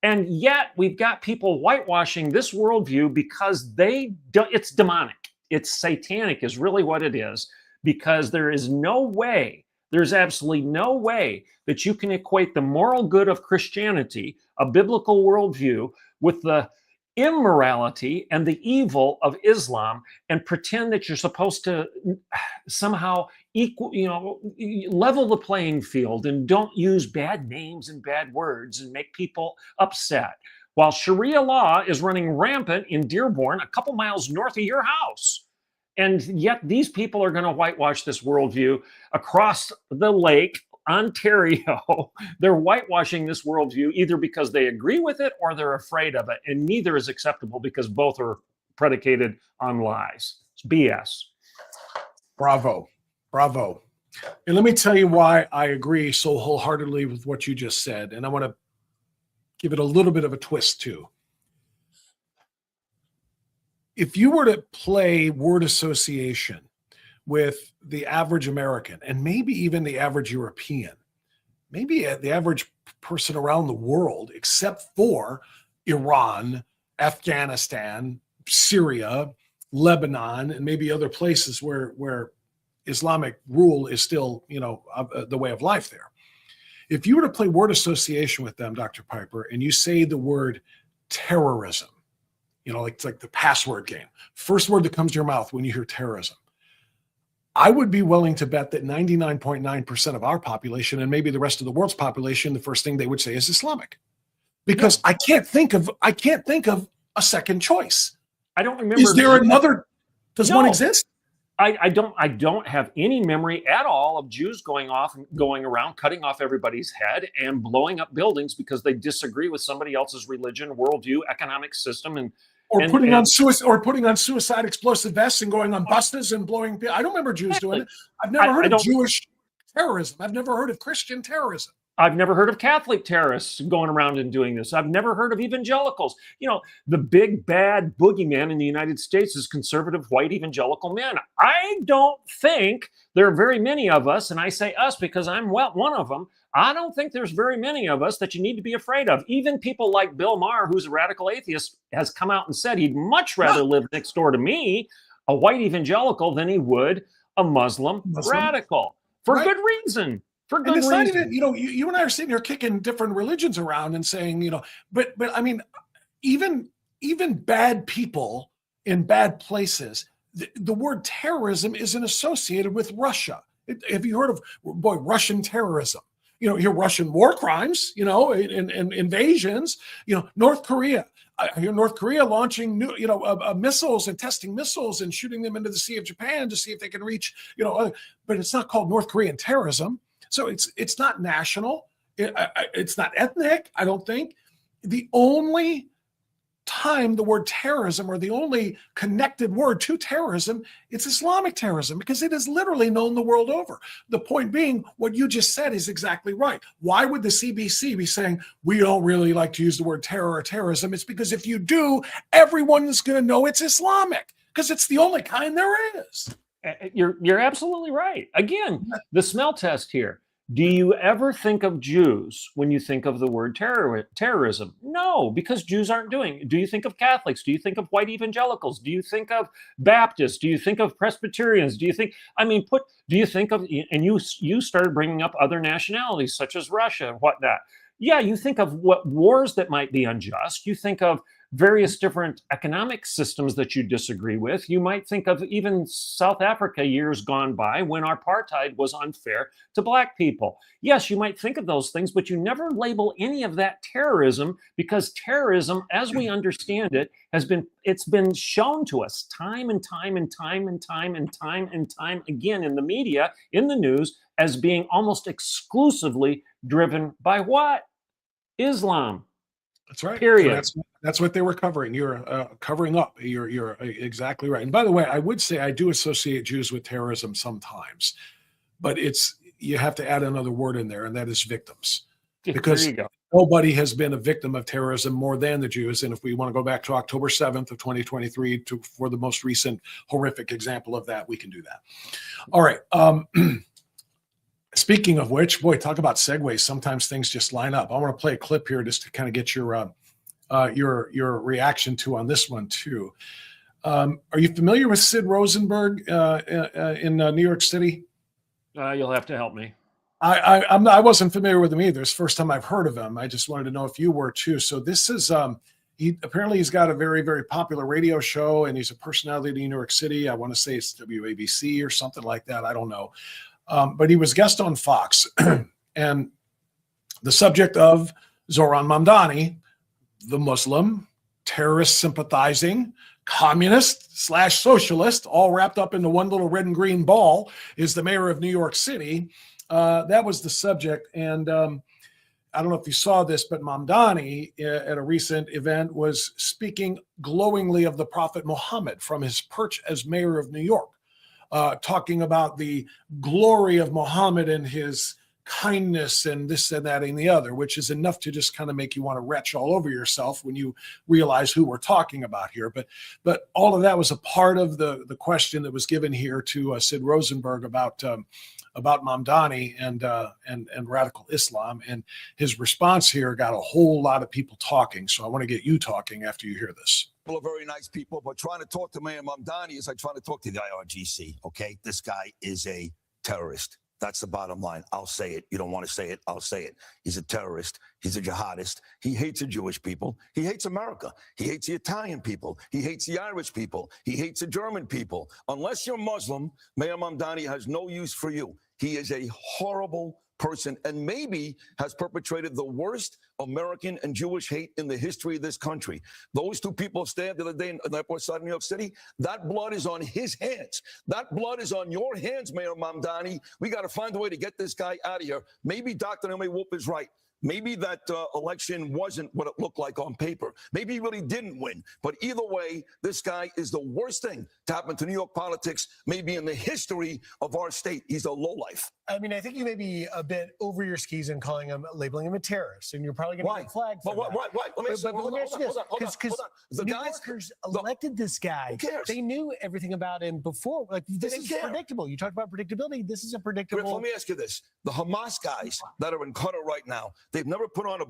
And yet we've got people whitewashing this worldview because it's demonic. it's satanic is really what it is, because there is no way, there's absolutely no way that you can equate the moral good of Christianity, a biblical worldview, with the immorality and the evil of Islam, and pretend that you're supposed to somehow level the playing field and don't use bad names and bad words and make people upset. While Sharia law is running rampant in Dearborn, a couple miles north of your house. And yet these people are going to whitewash this worldview across the lake, Ontario. They're whitewashing this worldview either because they agree with it or they're afraid of it. And neither is acceptable because both are predicated on lies. It's BS. Bravo. Bravo. And let me tell you why I agree so wholeheartedly with what you just said. And I want to give it a little bit of a twist too. If you were to play word association with the average American and maybe even the average European, maybe the average person around the world, except for Iran, Afghanistan, Syria, Lebanon, and maybe other places where Islamic rule is still, the way of life there. If you were to play word association with them, Dr. Piper, and you say the word terrorism, it's like the password game. First word that comes to your mouth when you hear terrorism. I would be willing to bet that 99.9% of our population and maybe the rest of the world's population, the first thing they would say is Islamic. Because I can't think of a second choice. I don't remember. Is there another? Does one exist? I don't have any memory at all of Jews going around, cutting off everybody's head and blowing up buildings because they disagree with somebody else's religion, worldview, economic system, putting on suicide explosive vests and going on buses and blowing. I don't remember Jews doing it. I've never heard of Jewish terrorism. I've never heard of Christian terrorism. I've never heard of Catholic terrorists going around and doing this. I've never heard of evangelicals. The big bad boogeyman in the United States is conservative white evangelical men. I don't think there are very many of us, and I say us because I'm one of them. I don't think there's very many of us that you need to be afraid of. Even people like Bill Maher, who's a radical atheist, has come out and said he'd much rather live next door to me, a white evangelical, than he would a Muslim. Radical. For good reason. For good reason. Not even, you and I are sitting here kicking different religions around and saying, but I mean, even bad people in bad places, the word terrorism isn't associated with Russia. Have you heard of Russian terrorism? You hear Russian war crimes, and invasions. North Korea. I hear North Korea launching new, missiles and testing missiles and shooting them into the Sea of Japan to see if they can reach, but it's not called North Korean terrorism. So it's not national. It's not ethnic, I don't think. The only time the word terrorism, or the only connected word to terrorism, it's Islamic terrorism, because it is literally known the world over. The point being, what you just said is exactly right. Why would the CBC be saying, we don't really like to use the word terror or terrorism? It's because if you do, everyone's going to know it's Islamic, because it's the only kind there is. You're absolutely right. Again, the smell test here. Do you ever think of Jews when you think of the word terrorism? No, because Jews aren't doing it. Do you think of Catholics? Do you think of white evangelicals? Do you think of Baptists? Do you think of Presbyterians? Do you think of, and you started bringing up other nationalities such as Russia and whatnot. Yeah, you think of what wars that might be unjust. You think of various different economic systems that you disagree with. You might think of even South Africa years gone by when apartheid was unfair to Black people. Yes, you might think of those things, but you never label any of that terrorism, because terrorism, as we understand it, it's been shown to us time and time and time and time and time and time again in the media, in the news, as being almost exclusively driven by what? Islam. That's right. Period. That's what they were covering. You're covering up. You're exactly right. And by the way, I would say I do associate Jews with terrorism sometimes, but you have to add another word in there, and that is victims. Because nobody has been a victim of terrorism more than the Jews. And if we want to go back to October 7th of 2023 for the most recent horrific example of that, we can do that. All right. Speaking of which, boy, talk about segues. Sometimes things just line up. I want to play a clip here just to kind of get your reaction to on this one too. Are you familiar with Sid Rosenberg in New York City? You'll have to help me. I wasn't familiar with him either. It's the first time I've heard of him. I just wanted to know if you were too. So this is he's got a very, very popular radio show, and he's a personality in New York City. I want to say it's WABC or something like that. I don't know. But he was guest on Fox, and the subject of Zoran Mamdani, the Muslim, terrorist sympathizing, communist/socialist, all wrapped up into one little red and green ball, is the mayor of New York City. That was the subject. And I don't know if you saw this, but Mamdani at a recent event was speaking glowingly of the Prophet Muhammad from his perch as mayor of New York, talking about the glory of Muhammad and his kindness and this and that and the other, which is enough to just kind of make you want to retch all over yourself when you realize who we're talking about here. But all of that was a part of the question that was given here to Sid Rosenberg about Mamdani and radical Islam, and his response here got a whole lot of people talking. So I want to get you talking after you hear this. People are very nice people, but trying to talk to Mayor Mamdani is like trying to talk to the IRGC. Okay, this guy is a terrorist. That's the bottom line. I'll say it. You don't want to say it. I'll say it. He's a terrorist. He's a jihadist. He hates the Jewish people. He hates America. He hates the Italian people. He hates the Irish people. He hates the German people. Unless you're Muslim, Mayor Mamdani has no use for you. He is a horrible person and maybe has perpetrated the worst American and Jewish hate in the history of this country. Those two people stabbed the other day in the Upper Side of New York City. That blood is on his hands. That blood is on your hands, Mayor Mamdani. We got to find a way to get this guy out of here. Maybe Dr. Naomi Wolf is right. Maybe that election wasn't what it looked like on paper. Maybe he really didn't win. But either way, this guy is the worst thing to happen to New York politics, maybe in the history of our state. He's a lowlife. I mean, I think you may be a bit over your skis in labeling him a terrorist, and you're probably going to get flagged for that. Why? Let me ask you this. Because New Yorkers elected this guy. Who cares? They knew everything about him before. Like, this is predictable. You talked about predictability. This is a predictable. Griff, let me ask you this. The Hamas guys that are in Qatar right now, they've never put on an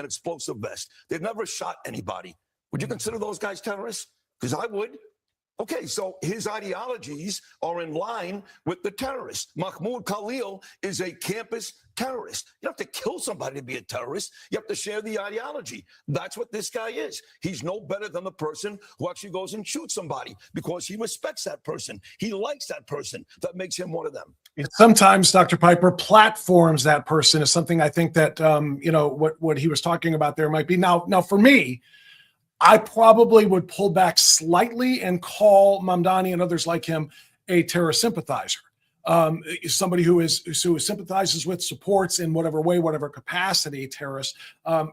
explosive vest. They've never shot anybody. Would you consider those guys terrorists? Because I would. Okay, so his ideologies are in line with the terrorists. Mahmoud Khalil is a campus terrorist. You don't have to kill somebody to be a terrorist. You have to share the ideology. That's what this guy is. He's no better than the person who actually goes and shoots somebody because he respects that person. He likes that person. That makes him one of them. Sometimes, Dr. Piper, platforms that person is something I think that, what he was talking about there might be. Now for me, I probably would pull back slightly and call Mamdani and others like him a terrorist sympathizer, somebody who sympathizes with, supports in whatever way, whatever capacity, terrorist,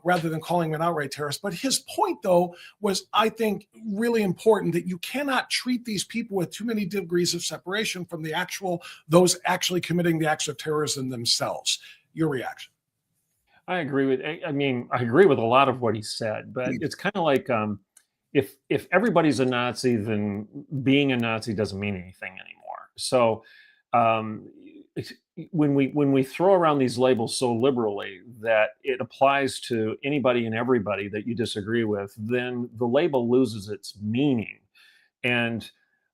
rather than calling him an outright terrorist. But his point, though, was, I think, really important, that you cannot treat these people with too many degrees of separation from those actually committing the acts of terrorism themselves. Your reaction? I agree with a lot of what he said, but it's kind of like if everybody's a Nazi, then being a Nazi doesn't mean anything anymore. So when we throw around these labels so liberally that it applies to anybody and everybody that you disagree with, then the label loses its meaning. And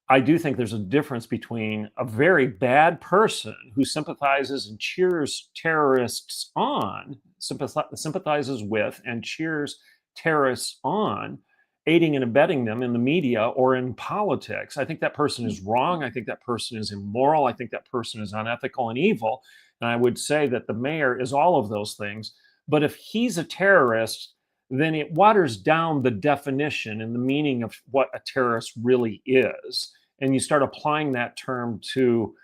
I do think there's a difference between a very bad person who sympathizes and cheers terrorists on, sympathizes with and cheers terrorists on, aiding and abetting them in the media or in politics. I think that person is wrong. I think that person is immoral. I think that person is unethical and evil. And I would say that the mayor is all of those things. But if he's a terrorist, then it waters down the definition and the meaning of what a terrorist really is. And you start applying that term to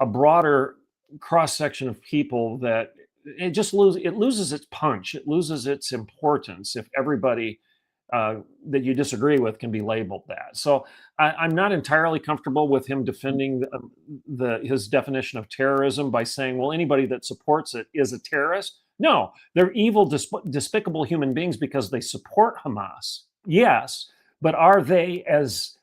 a broader cross-section of people that it loses its punch. It loses its importance if everybody that you disagree with can be labeled that. So I'm not entirely comfortable with him defending his definition of terrorism by saying, well, anybody that supports it is a terrorist. No, they're evil, despicable human beings because they support Hamas. Yes, but are they as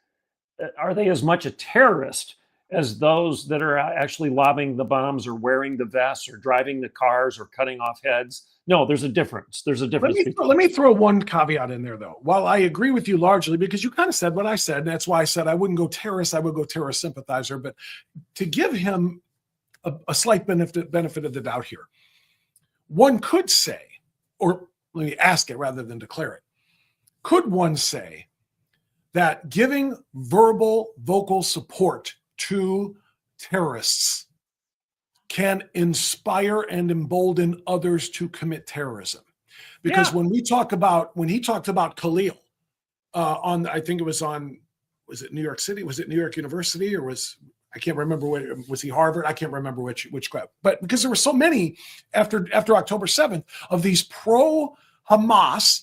much a terrorist as those that are actually lobbing the bombs or wearing the vests or driving the cars or cutting off heads? No, there's a difference. There's a difference. Let me throw one caveat in there, though. While I agree with you largely, because you kind of said what I said, and that's why I said I wouldn't go terrorist, I would go terrorist sympathizer. But to give him a slight benefit of the doubt here, one could say, or let me ask it rather than declare it, could one say that giving vocal support to terrorists can inspire and embolden others to commit terrorism? Because when he talked about Khalil I think it was it New York City? Was it New York University, or I can't remember was he Harvard? I can't remember which grad. But because there were so many after October 7th of these pro-Hamas,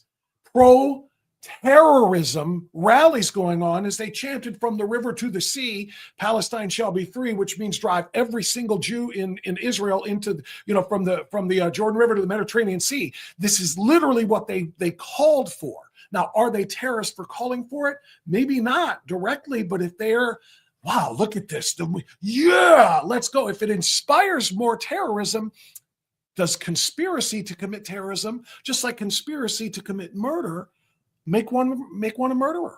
pro-terrorism rallies going on as they chanted from the river to the sea, Palestine shall be free, which means drive every single Jew in Israel into, from the Jordan River to the Mediterranean Sea. This is literally what they called for. Now, are they terrorists for calling for it? Maybe not directly, but if they're, wow, look at this. Yeah, let's go. If it inspires more terrorism, does conspiracy to commit terrorism, just like conspiracy to commit murder, make one a murderer?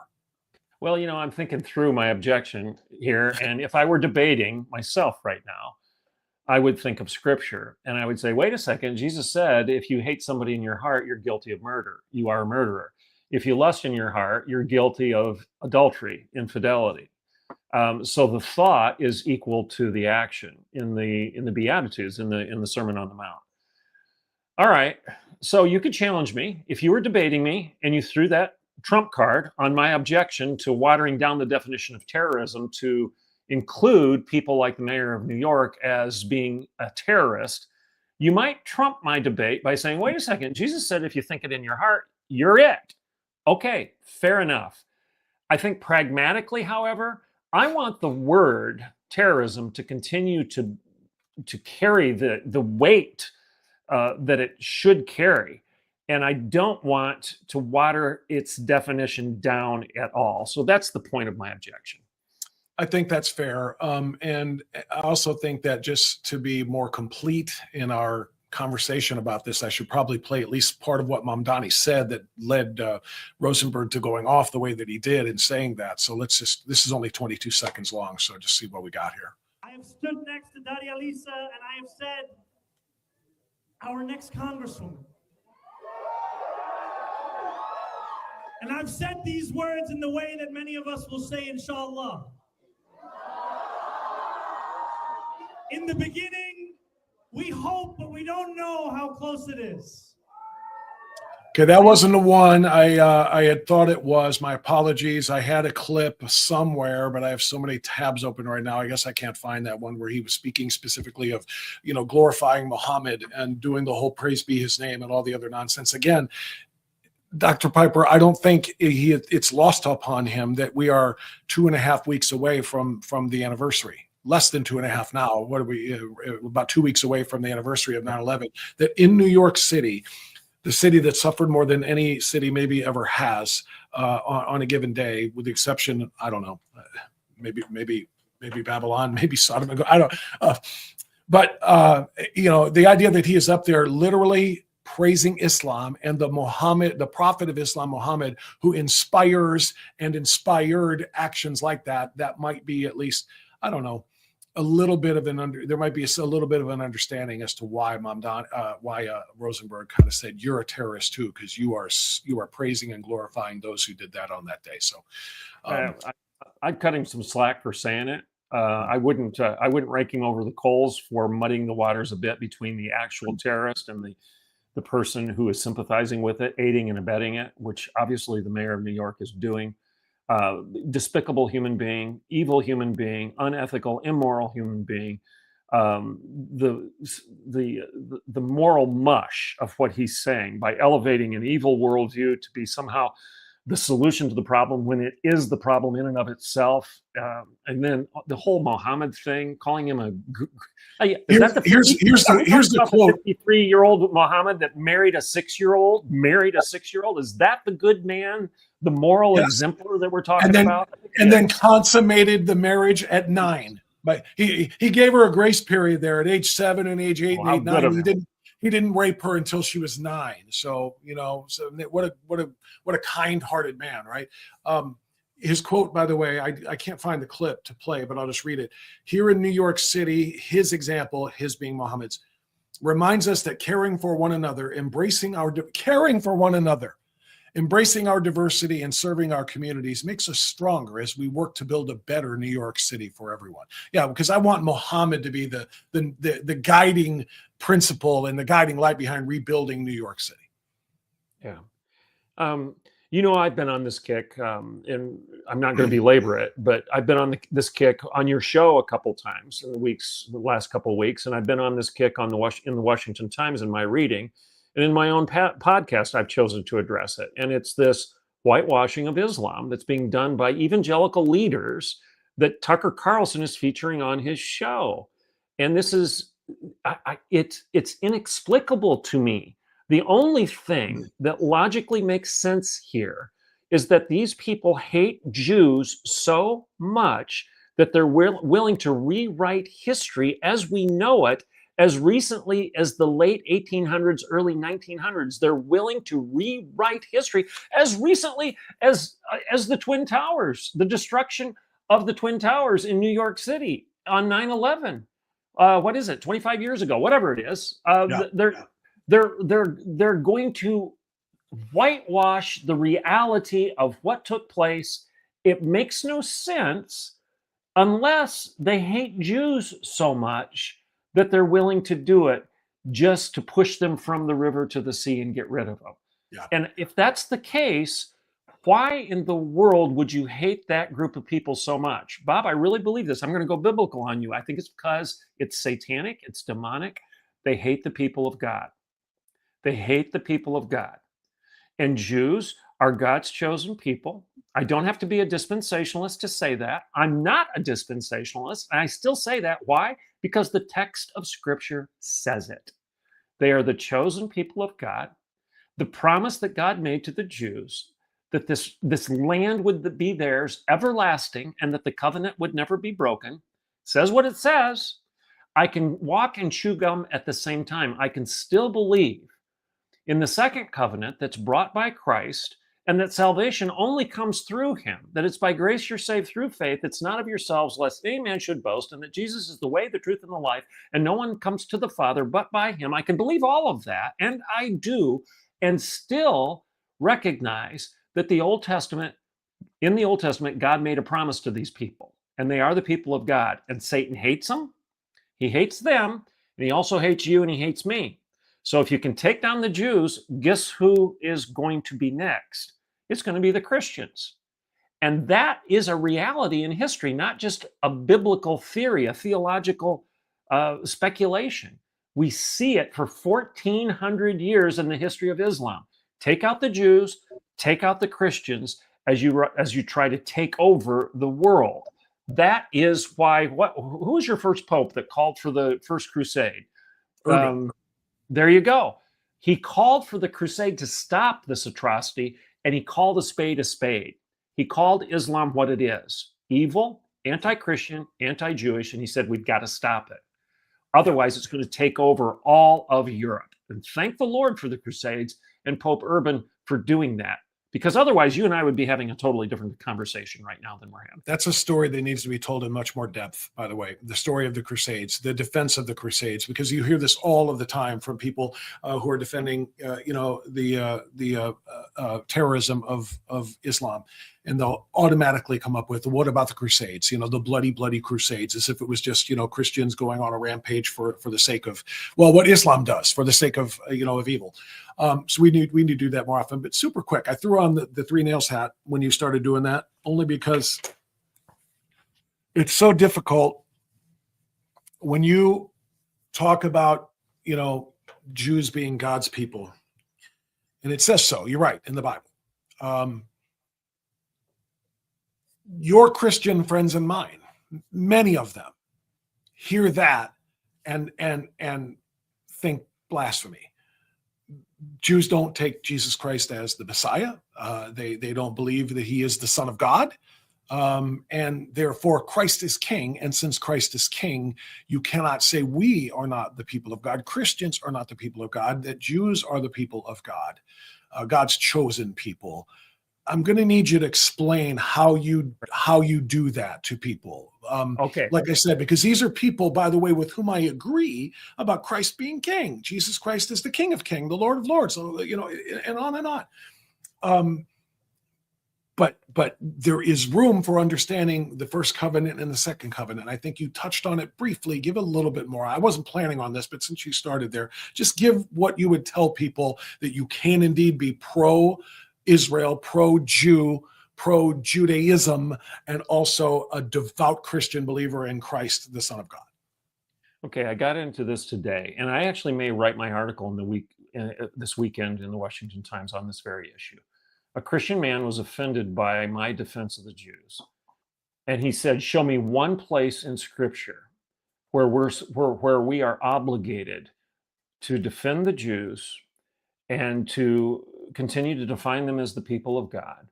Well, I'm thinking through my objection here. And if I were debating myself right now, I would think of scripture and I would say, wait a second. Jesus said, if you hate somebody in your heart, you're guilty of murder. You are a murderer. If you lust in your heart, you're guilty of adultery, infidelity. So the thought is equal to the action in the Beatitudes, in the Sermon on the Mount. All right. So you could challenge me if you were debating me and you threw that trump card on my objection to watering down the definition of terrorism to include people like the mayor of New York as being a terrorist. You might trump my debate by saying, wait a second, Jesus said, if you think it in your heart, you're it. Okay, fair enough. I think pragmatically, however, I want the word terrorism to continue to carry the weight that it should carry. And I don't want to water its definition down at all. So that's the point of my objection. I think that's fair. And I also think that just to be more complete in our conversation about this, I should probably play at least part of what Mamdani said that led Rosenberg to going off the way that he did in saying that. So this is only 22 seconds long. So just see what we got here. I have stood next to Daria Lisa and I have said, our next congresswoman. And I've said these words in the way that many of us will say, inshallah. In the beginning, we hope, but we don't know how close it is. Okay, that wasn't the one I had thought it was. My apologies. I had a clip somewhere, but I have so many tabs open right now. I guess I can't find that one where he was speaking specifically of, glorifying Muhammad and doing the whole praise be his name and all the other nonsense. Again, Dr. Piper, I don't think it's lost upon him that we are 2.5 weeks away from the anniversary. Less than 2.5 now. What are we? About 2 weeks away from the anniversary of 9/11. That in New York City, the city that suffered more than any city maybe ever has on a given day, with the exception, I don't know, maybe Babylon, maybe Sodom and Gomorrah, I don't. But the idea that he is up there literally praising Islam and the prophet of Islam, Muhammad, who inspires and inspired actions like that might be at least, I don't know, a little bit of there might be a little bit of an understanding as to why Rosenberg kind of said you're a terrorist too, because you are praising and glorifying those who did that on that day. So I'd cut him some slack for saying it. I wouldn't rake him over the coals for muddying the waters a bit between the actual terrorist and the person who is sympathizing with it, aiding and abetting it, which obviously the mayor of New York is doing. Despicable human being, evil human being, unethical, immoral human being. The moral mush of what he's saying by elevating an evil worldview to be somehow the solution to the problem when it is the problem in and of itself. And then the whole Muhammad thing, calling him here's the quote. 53-year-old Muhammad that married a 6-year-old. Is that the good man? The moral exemplar that we're talking about? And then consummated the marriage at 9. But he gave her a grace period there at age 7 and age 8 and age 9. he didn't rape her until she was 9. So, so what a kind-hearted man, right? His quote, by the way, I can't find the clip to play, but I'll just read it. Here in New York City, his example, his being Muhammad's, reminds us that caring for one another, embracing our diversity and serving our communities makes us stronger as we work to build a better New York City for everyone. Yeah, because I want Muhammad to be the guiding principle and the guiding light behind rebuilding New York City. Yeah. I've been on this kick, and I'm not going to belabor it, but I've been on this kick on your show a couple times in the last couple of weeks, and I've been on this kick in the Washington Times in my reading, and in my own podcast, I've chosen to address it. And it's this whitewashing of Islam that's being done by evangelical leaders that Tucker Carlson is featuring on his show, and this is it's inexplicable to me. The only thing that logically makes sense here is that these people hate Jews so much that they're willing to rewrite history as we know it as recently as the late 1800s, early 1900s. They're willing to rewrite history as recently as the Twin Towers, the destruction of the Twin Towers in New York City on 9/11. What is it, 25 years ago, whatever it is. They're going to whitewash the reality of what took place. It makes no sense unless they hate Jews so much that they're willing to do it just to push them from the river to the sea and get rid of them. Yeah. And if that's the case, why in the world would you hate that group of people so much? Bob, I really believe this. I'm going to go biblical on you. I think it's because it's satanic, it's demonic. They hate the people of God. They hate the people of God. And Jews are God's chosen people. I don't have to be a dispensationalist to say that. I'm not a dispensationalist, and I still say that. Why? Because the text of Scripture says it. They are the chosen people of God. The promise that God made to the Jews, that this land would be theirs everlasting and that the covenant would never be broken, says what it says. I can walk and chew gum at the same time. I can still believe in the second covenant that's brought by Christ, and that salvation only comes through him, that it's by grace you're saved through faith, it's not of yourselves, lest any man should boast, and that Jesus is the way, the truth, and the life, and no one comes to the Father but by him. I can believe all of that, and I do, and still recognize that in the Old Testament, God made a promise to these people, and they are the people of God, and Satan hates them, he hates them, and he also hates you, and he hates me. So if you can take down the Jews, guess who is going to be next? It's going to be the Christians. And that is a reality in history, not just a biblical theory, a theological speculation. We see it for 1,400 years in the history of Islam. Take out the Jews, take out the Christians as you try to take over the world. That is why, who was your first pope that called for the first crusade? There you go. He called for the crusade to stop this atrocity, and he called a spade a spade. He called Islam what it is: evil, anti-Christian, anti-Jewish, and he said, we've got to stop it. Otherwise, it's going to take over all of Europe. And thank the Lord for the Crusades and Pope Urban for doing that. Because otherwise, you and I would be having a totally different conversation right now than we're having. That's a story that needs to be told in much more depth, by the way, the story of the Crusades, the defense of the Crusades, because you hear this all of the time from people who are defending, the terrorism of Islam. And they'll automatically come up with, what about the Crusades? The bloody, bloody Crusades, as if it was just, Christians going on a rampage for the sake of, what Islam does, for the sake of, of evil. So we need to do that more often. But super quick, I threw on the three nails hat when you started doing that, only because it's so difficult when you talk about, Jews being God's people. And it says so, you're right, in the Bible. Your Christian friends and mine, many of them, hear that and think blasphemy. Jews don't take Jesus Christ as the Messiah. They don't believe that he is the Son of God. And therefore Christ is king. And since Christ is king, you cannot say we are not the people of God. Christians are not the people of God, that Jews are the people of God, God's chosen people. I'm going to need you to explain how you do that to people. Okay. Like I said, because these are people, by the way, with whom I agree about Christ being king. Jesus Christ is the King of Kings, the Lord of Lords, so, and on and on. But there is room for understanding the first covenant and the second covenant. I think you touched on it briefly. Give a little bit more. I wasn't planning on this, but since you started there, just give what you would tell people that you can indeed be pro-Israel, pro-Jew, pro-Judaism, and also a devout Christian believer in Christ, the Son of God. Okay, I got into this today, and I actually may write my article in the week this weekend in the Washington Times on this very issue. A Christian man was offended by my defense of the Jews, and he said, "Show me one place in Scripture where we are obligated to defend the Jews and to continue to define them as the people of God."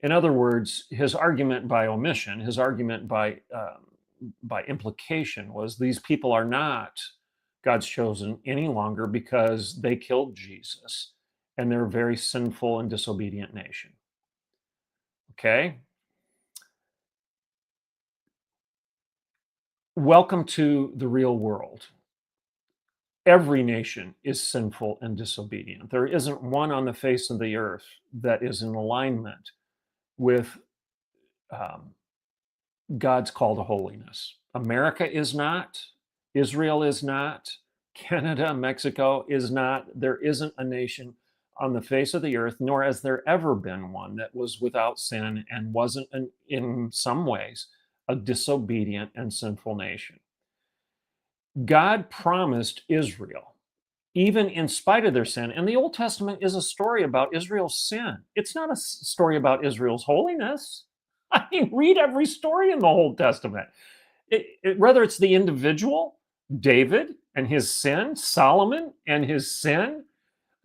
In other words, his argument by omission, his argument by implication was these people are not God's chosen any longer because they killed Jesus and they're a very sinful and disobedient nation. Okay? Welcome to the real world. Every nation is sinful and disobedient. There isn't one on the face of the earth that is in alignment with God's call to holiness. America is not. Israel is not. Canada, Mexico is not. There isn't a nation on the face of the earth, nor has there ever been one that was without sin and wasn't, in some ways, a disobedient and sinful nation. God promised Israel, even in spite of their sin, and the Old Testament is a story about Israel's sin. It's not a story about Israel's holiness. I mean, read every story in the Old Testament. Whether it's the individual, David and his sin, Solomon and his sin,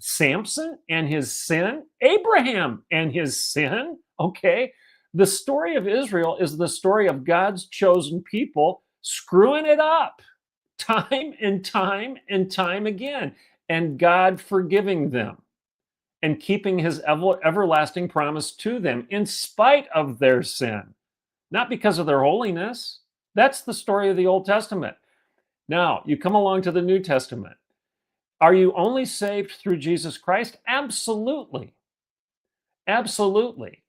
Samson and his sin, Abraham and his sin, okay? The story of Israel is the story of God's chosen people screwing it up time and time and time again, and God forgiving them and keeping his everlasting promise to them in spite of their sin, not because of their holiness. That's the story of the Old Testament. Now, you come along to the New Testament. Are you only saved through Jesus Christ? Absolutely. Absolutely.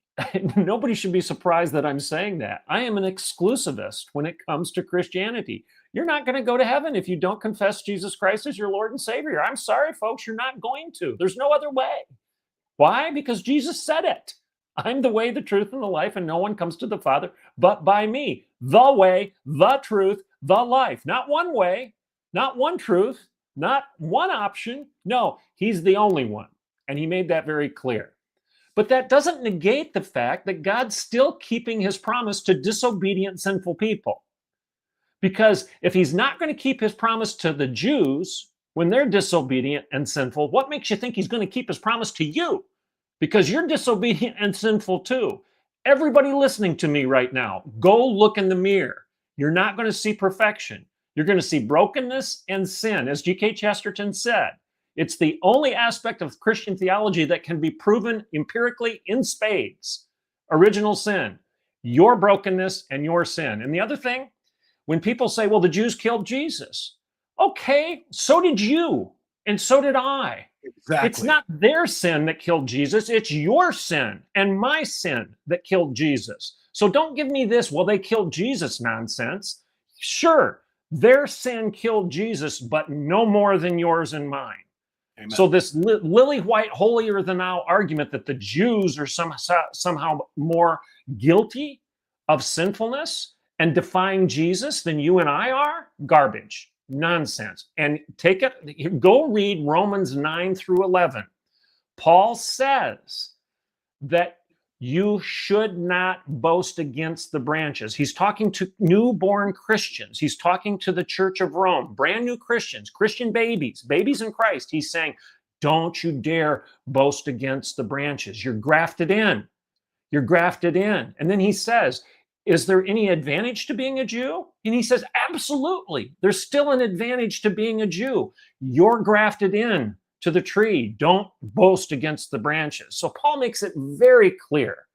Nobody should be surprised that I'm saying that. I am an exclusivist when it comes to Christianity. You're not going to go to heaven if you don't confess Jesus Christ as your Lord and Savior. I'm sorry, folks, you're not going to. There's no other way. Why? Because Jesus said it. I'm the way, the truth, and the life, and no one comes to the Father but by me. The way, the truth, the life. Not one way, not one truth, not one option. No, he's the only one. And he made that very clear. But that doesn't negate the fact that God's still keeping his promise to disobedient, sinful people. Because if he's not going to keep his promise to the Jews when they're disobedient and sinful, what makes you think he's going to keep his promise to you? Because you're disobedient and sinful too. Everybody listening to me right now, go look in the mirror. You're not going to see perfection. You're going to see brokenness and sin. As G.K. Chesterton said, it's the only aspect of Christian theology that can be proven empirically in spades. Original sin, your brokenness and your sin. And the other thing, when people say, well, the Jews killed Jesus. Okay, so did you, and so did I. Exactly. It's not their sin that killed Jesus. It's your sin and my sin that killed Jesus. So don't give me this, well, they killed Jesus nonsense. Sure, their sin killed Jesus, but no more than yours and mine. Amen. So this lily white, holier than thou argument that the Jews are somehow more guilty of sinfulness and defying Jesus than you and I are, garbage. Nonsense. And go read Romans 9 through 11. Paul says that you should not boast against the branches. He's talking to newborn Christians. He's talking to the Church of Rome, brand new Christians, Christian babies in Christ. He's saying, don't you dare boast against the branches. You're grafted in. You're grafted in. And then he says, is there any advantage to being a Jew? And he says, absolutely. There's still an advantage to being a Jew. You're grafted in to the tree. Don't boast against the branches. So Paul makes it very clear.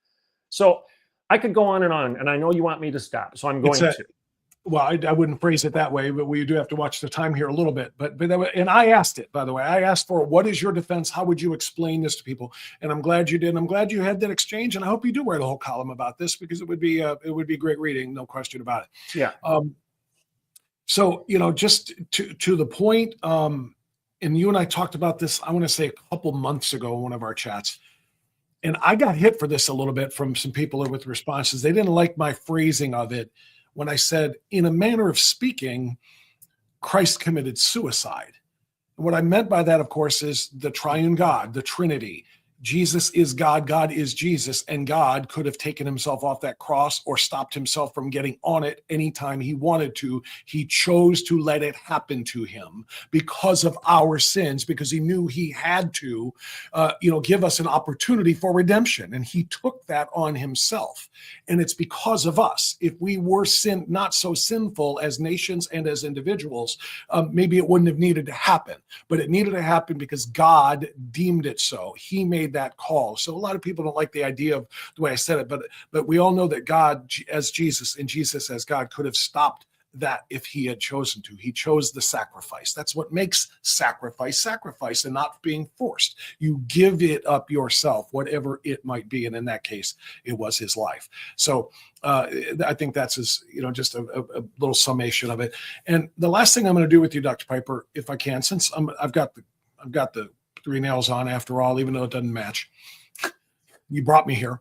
So I could go on, and I know you want me to stop, so I'm going to. Well, I wouldn't phrase it that way, but we do have to watch the time here a little bit. And I asked it, by the way. I asked for, what is your defense? How would you explain this to people? And I'm glad you did. I'm glad you had that exchange, and I hope you do write a whole column about this, because it would be great reading, no question about it. Yeah. So, just to the point, and you and I talked about this, I want to say a couple months ago in one of our chats. And I got hit for this a little bit from some people with responses. They didn't like my phrasing of it when I said, in a manner of speaking, Christ committed suicide. And what I meant by that, of course, is the triune God, the Trinity. Jesus is God, God is Jesus, and God could have taken himself off that cross or stopped himself from getting on it anytime he wanted to. He chose to let it happen to him because of our sins, because he knew he had to, give us an opportunity for redemption. And he took that on himself. And it's because of us. If we were not so sinful as nations and as individuals, maybe it wouldn't have needed to happen. But it needed to happen because God deemed it so. He made that call. So a lot of people don't like the idea of the way I said it, but we all know that God as Jesus and Jesus as God could have stopped that if he had chosen to. He chose the sacrifice. That's what makes sacrifice and not being forced. You give it up yourself, whatever it might be. And in that case, it was his life. So I think that's just a little summation of it. And the last thing I'm going to do with you, Dr. Piper, if I can, since I've got the 3 nails on after all, even though it doesn't match. You brought me here.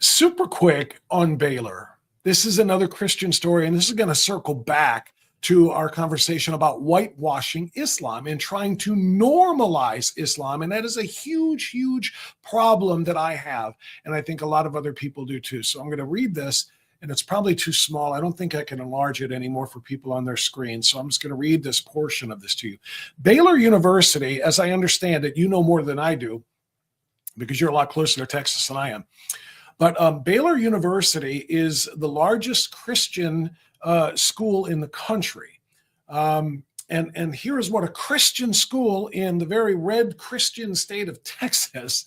Super quick on Baylor. This is another Christian story, and this is going to circle back to our conversation about whitewashing Islam and trying to normalize Islam. And that is a huge, huge problem that I have, and I think a lot of other people do too. So I'm going to read this, and it's probably too small. I don't think I can enlarge it anymore for people on their screen. So I'm just going to read this portion of this to you. Baylor University, as I understand it, you know more than I do because you're a lot closer to Texas than I am. But Baylor University is the largest Christian school in the country. And here is what a Christian school in the very red Christian state of Texas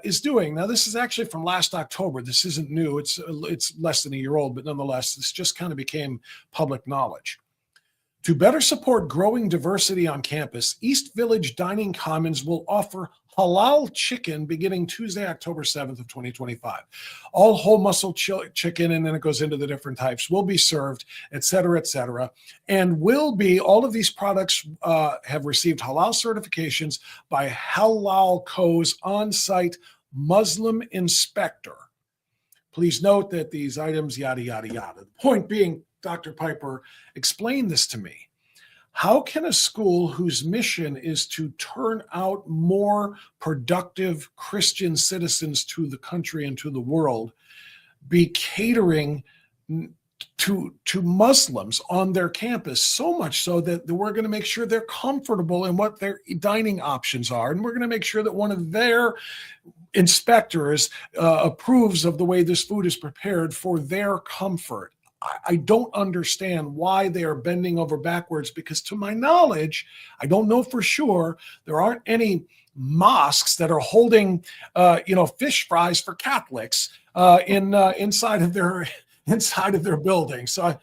is doing. Now, this is actually from last October. This isn't new. It's less than a year old, but nonetheless, this just kind of became public knowledge. To better support growing diversity on campus, East Village Dining Commons will offer halal chicken beginning Tuesday, October 7th of 2025. All whole muscle chicken, and then it goes into the different types, will be served, et cetera, and all of these products have received halal certifications by Halal Co.'s on-site Muslim inspector. Please note that these items, yada, yada, yada. The point being, Dr. Piper, explain this to me. How can a school whose mission is to turn out more productive Christian citizens to the country and to the world be catering to Muslims on their campus, so much so that we're going to make sure they're comfortable in what their dining options are, and we're going to make sure that one of their inspectors approves of the way this food is prepared for their comfort? I don't understand why they are bending over backwards, because to my knowledge, I don't know for sure, there aren't any mosques that are holding, fish fries for Catholics inside of their building. So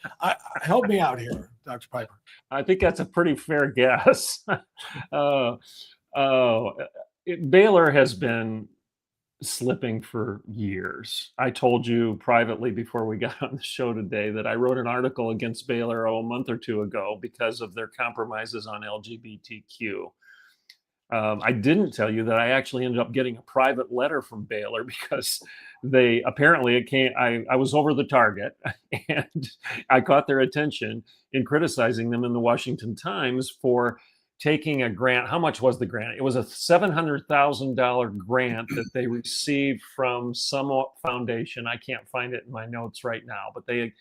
help me out here, Dr. Piper. I think that's a pretty fair guess. Baylor has been slipping for years. I told you privately before we got on the show today that I wrote an article against Baylor a month or two ago because of their compromises on LGBTQ. I didn't tell you that I actually ended up getting a private letter from Baylor because they apparently I was over the target and I caught their attention in criticizing them in the Washington Times for taking a grant. How much was the grant? It was a $700,000 grant that they received from some foundation. I can't find it in my notes right now, but they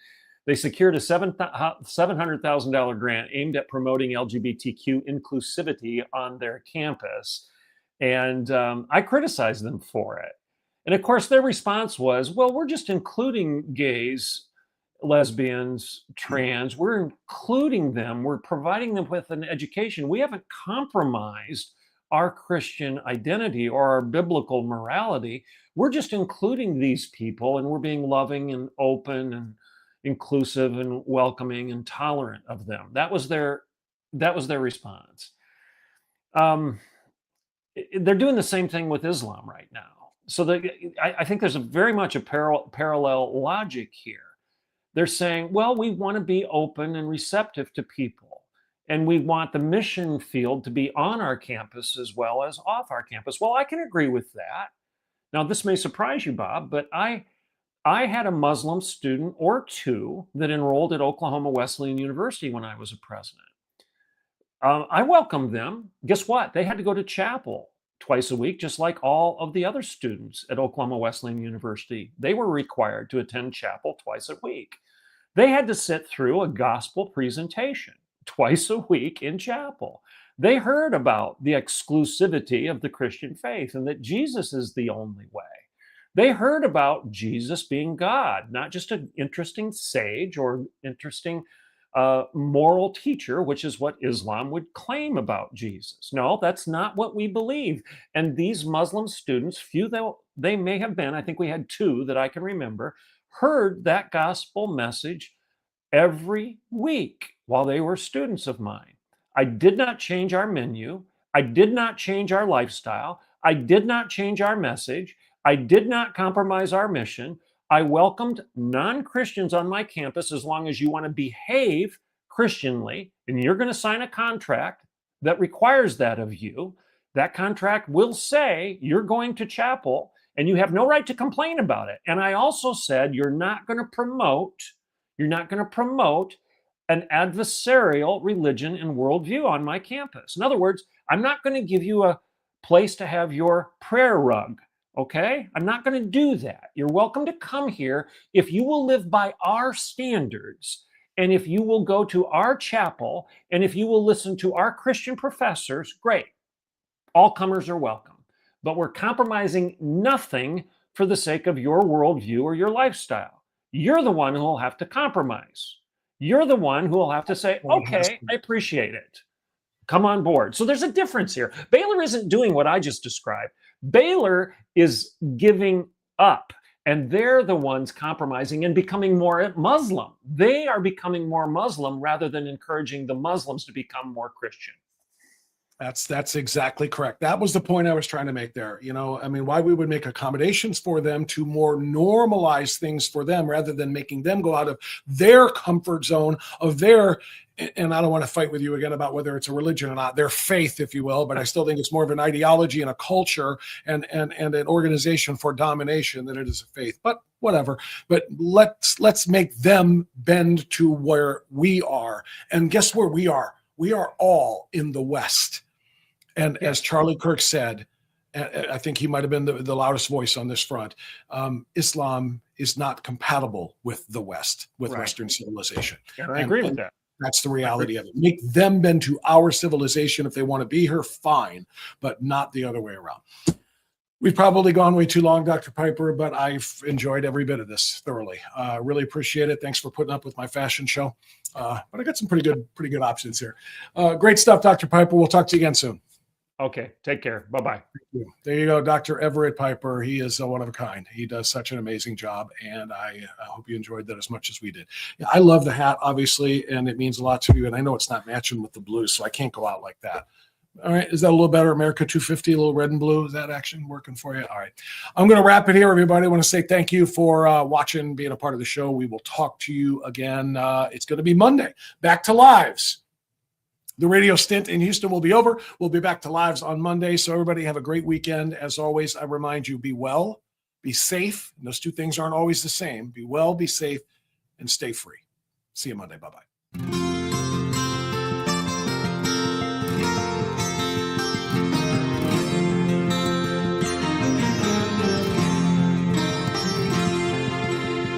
secured a $700,000 grant aimed at promoting LGBTQ inclusivity on their campus. And I criticized them for it. And of course, their response was, well, we're just including gays, lesbians, trans. We're including them. We're providing them with an education. We haven't compromised our Christian identity or our biblical morality. We're just including these people, and we're being loving and open and inclusive and welcoming and tolerant of them. That was their response. They're doing the same thing with Islam right now. So I think there's very much a parallel logic here. They're saying, well, we want to be open and receptive to people, and we want the mission field to be on our campus as well as off our campus. Well, I can agree with that. Now, this may surprise you, Bob, but I had a Muslim student or two that enrolled at Oklahoma Wesleyan University when I was a president. I welcomed them. Guess what? They had to go to chapel twice a week, just like all of the other students at Oklahoma Wesleyan University. They were required to attend chapel twice a week. They had to sit through a gospel presentation twice a week in chapel. They heard about the exclusivity of the Christian faith and that Jesus is the only way. They heard about Jesus being God, not just an interesting sage or interesting moral teacher, which is what Islam would claim about Jesus. No, that's not what we believe. And these Muslim students, few though they may have been, I think we had two that I can remember, heard that gospel message every week while they were students of mine. I did not change our menu. I did not change our lifestyle. I did not change our message. I did not compromise our mission. I welcomed non-Christians on my campus as long as you want to behave Christianly, and you're going to sign a contract that requires that of you. That contract will say you're going to chapel and you have no right to complain about it. And I also said you're not going to promote an adversarial religion and worldview on my campus. In other words, I'm not going to give you a place to have your prayer rug. Okay, I'm not going to do that. You're welcome to come here if you will live by our standards, and if you will go to our chapel, and if you will listen to our Christian professors. Great. All comers are welcome. But we're compromising nothing for the sake of your worldview or your lifestyle. You're the one who will have to compromise. You're the one who will have to say, okay, I appreciate it. Come on board. So there's a difference here. Baylor isn't doing what I just described. Baylor is giving up, and they're the ones compromising and becoming more Muslim. They are becoming more Muslim rather than encouraging the Muslims to become more Christian. That's exactly correct. That was the point I was trying to make there. You know, I mean, why we would make accommodations for them to more normalize things for them rather than making them go out of their comfort zone of their, and I don't want to fight with you again about whether it's a religion or not, their faith, if you will, but I still think it's more of an ideology and a culture and an organization for domination than it is a faith, but whatever. But let's make them bend to where we are. And guess where we are? We are all in the West. And as Charlie Kirk said, I think he might have been the loudest voice on this front, Islam is not compatible with the West, with Western civilization. And I agree with that. That's the reality of it. Make them bend to our civilization. If they want to be here, fine, but not the other way around. We've probably gone way too long, Dr. Piper, but I've enjoyed every bit of this thoroughly. Really appreciate it. Thanks for putting up with my fashion show. But I got some pretty good options here. Great stuff, Dr. Piper. We'll talk to you again soon. Okay, take care. Bye-bye. There you go, Dr. Everett Piper. He is one of a kind. He does such an amazing job, and I hope you enjoyed that as much as we did. Yeah, I love the hat, obviously, and it means a lot to you, and I know it's not matching with the blue, so I can't go out like that. All right, is that a little better? America 250, a little red and blue. Is that action working for you? All right. I'm going to wrap it here, everybody. I want to say thank you for watching, being a part of the show. We will talk to you again. It's going to be Monday. Back to lives. The radio stint in Houston will be over. We'll be back to lives on Monday. So everybody have a great weekend. As always, I remind you, be well, be safe. And those two things aren't always the same. Be well, be safe, and stay free. See you Monday. Bye-bye.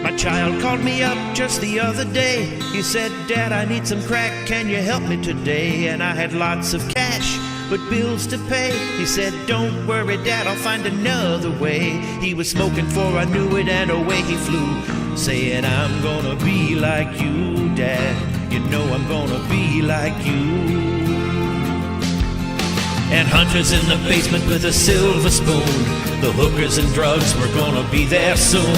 My child called me up just the other day. He said, Dad, I need some crack. Can you help me today? And I had lots of cash, but bills to pay. He said, don't worry, Dad, I'll find another way. He was smoking before I knew it, and away he flew, saying, I'm gonna be like you, Dad. You know I'm gonna be like you. And Hunter's in the basement with a silver spoon. The hookers and drugs were gonna be there soon.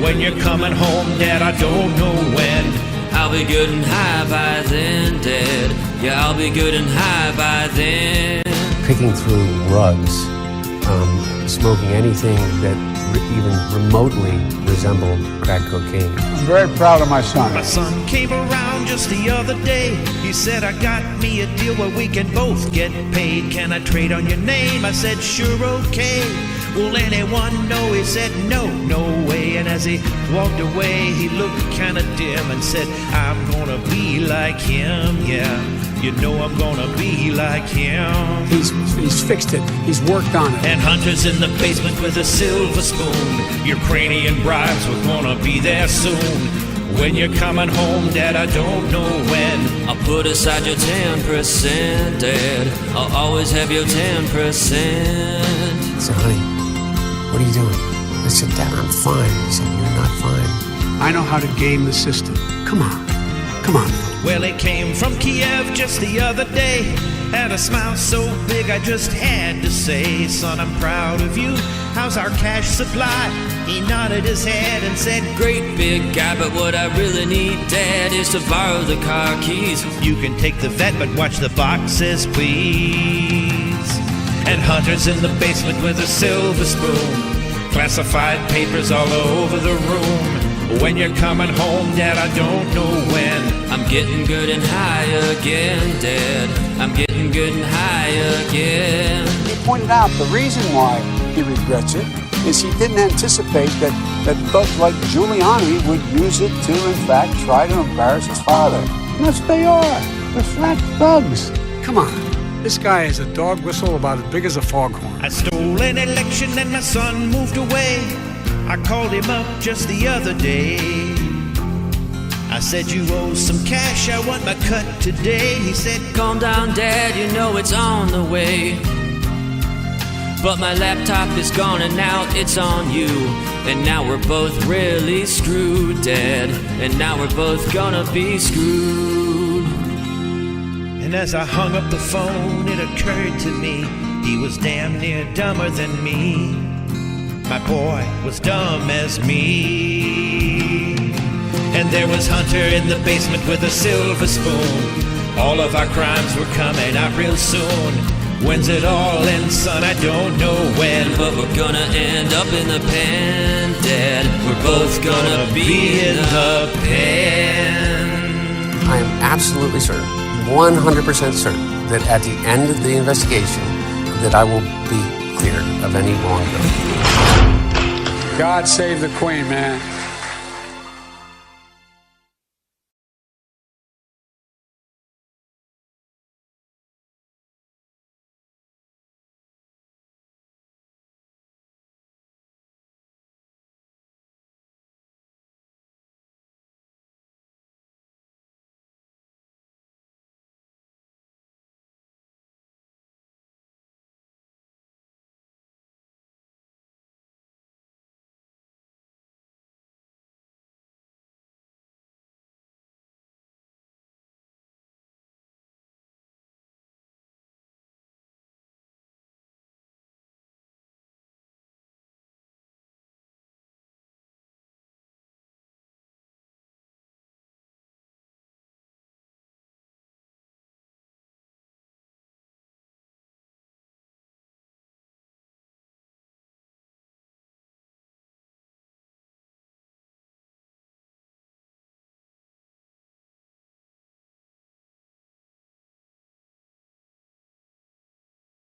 When you're coming home, Dad, I don't know when. I'll be good and high by then, Dad. Yeah, I'll be good and high by then. Picking through rugs, smoking anything that even remotely resembled crack cocaine. I'm very proud of my son. My son came around just the other day. He said, I got me a deal where we can both get paid. Can I trade on your name? I said, sure, okay. Will anyone know? He said, no, no way. And as he walked away, he looked kind of dim and said, I'm gonna be like him, yeah. You know I'm gonna be like him. He's fixed it. He's worked on it. And Hunter's in the basement with a silver spoon. Ukrainian bribes were gonna be there soon. When you're coming home, Dad, I don't know when. I'll put aside your 10%, Dad. I'll always have your 10%. So, honey, what are you doing? I said, Dad, I'm fine. He said, you're not fine. I know how to game the system. Come on. Come on. Well, he came from Kiev just the other day. Had a smile so big I just had to say, son, I'm proud of you. How's our cash supply? He nodded his head and said, great big guy, but what I really need, Dad, is to borrow the car keys. You can take the vet, but watch the boxes, please. And Hunter's in the basement with a silver spoon. Classified papers all over the room. When you're coming home, Dad, I don't know when. I'm getting good and high again, Dad. I'm getting good and high again. He pointed out the reason why he regrets it is he didn't anticipate that thugs like Giuliani would use it to, in fact, try to embarrass his father. And that's what they are. They're flat thugs. Come on. This guy is a dog whistle about as big as a foghorn. I stole an election and my son moved away. I called him up just the other day. I said, you owe some cash, I want my cut today. He said, calm down, Dad, you know it's on the way. But my laptop is gone and now it's on you. And now we're both really screwed, Dad. And now we're both gonna be screwed. And as I hung up the phone, it occurred to me, he was damn near dumber than me. My boy was dumb as me. And there was Hunter in the basement with a silver spoon. All of our crimes were coming out real soon. When's it all end, son? I don't know when. But we're gonna end up in the pen, Dad. We're both gonna be in the pen. I am absolutely certain, 100% certain, that at the end of the investigation, that I will be cleared of any wrongdoing. God save the Queen, man.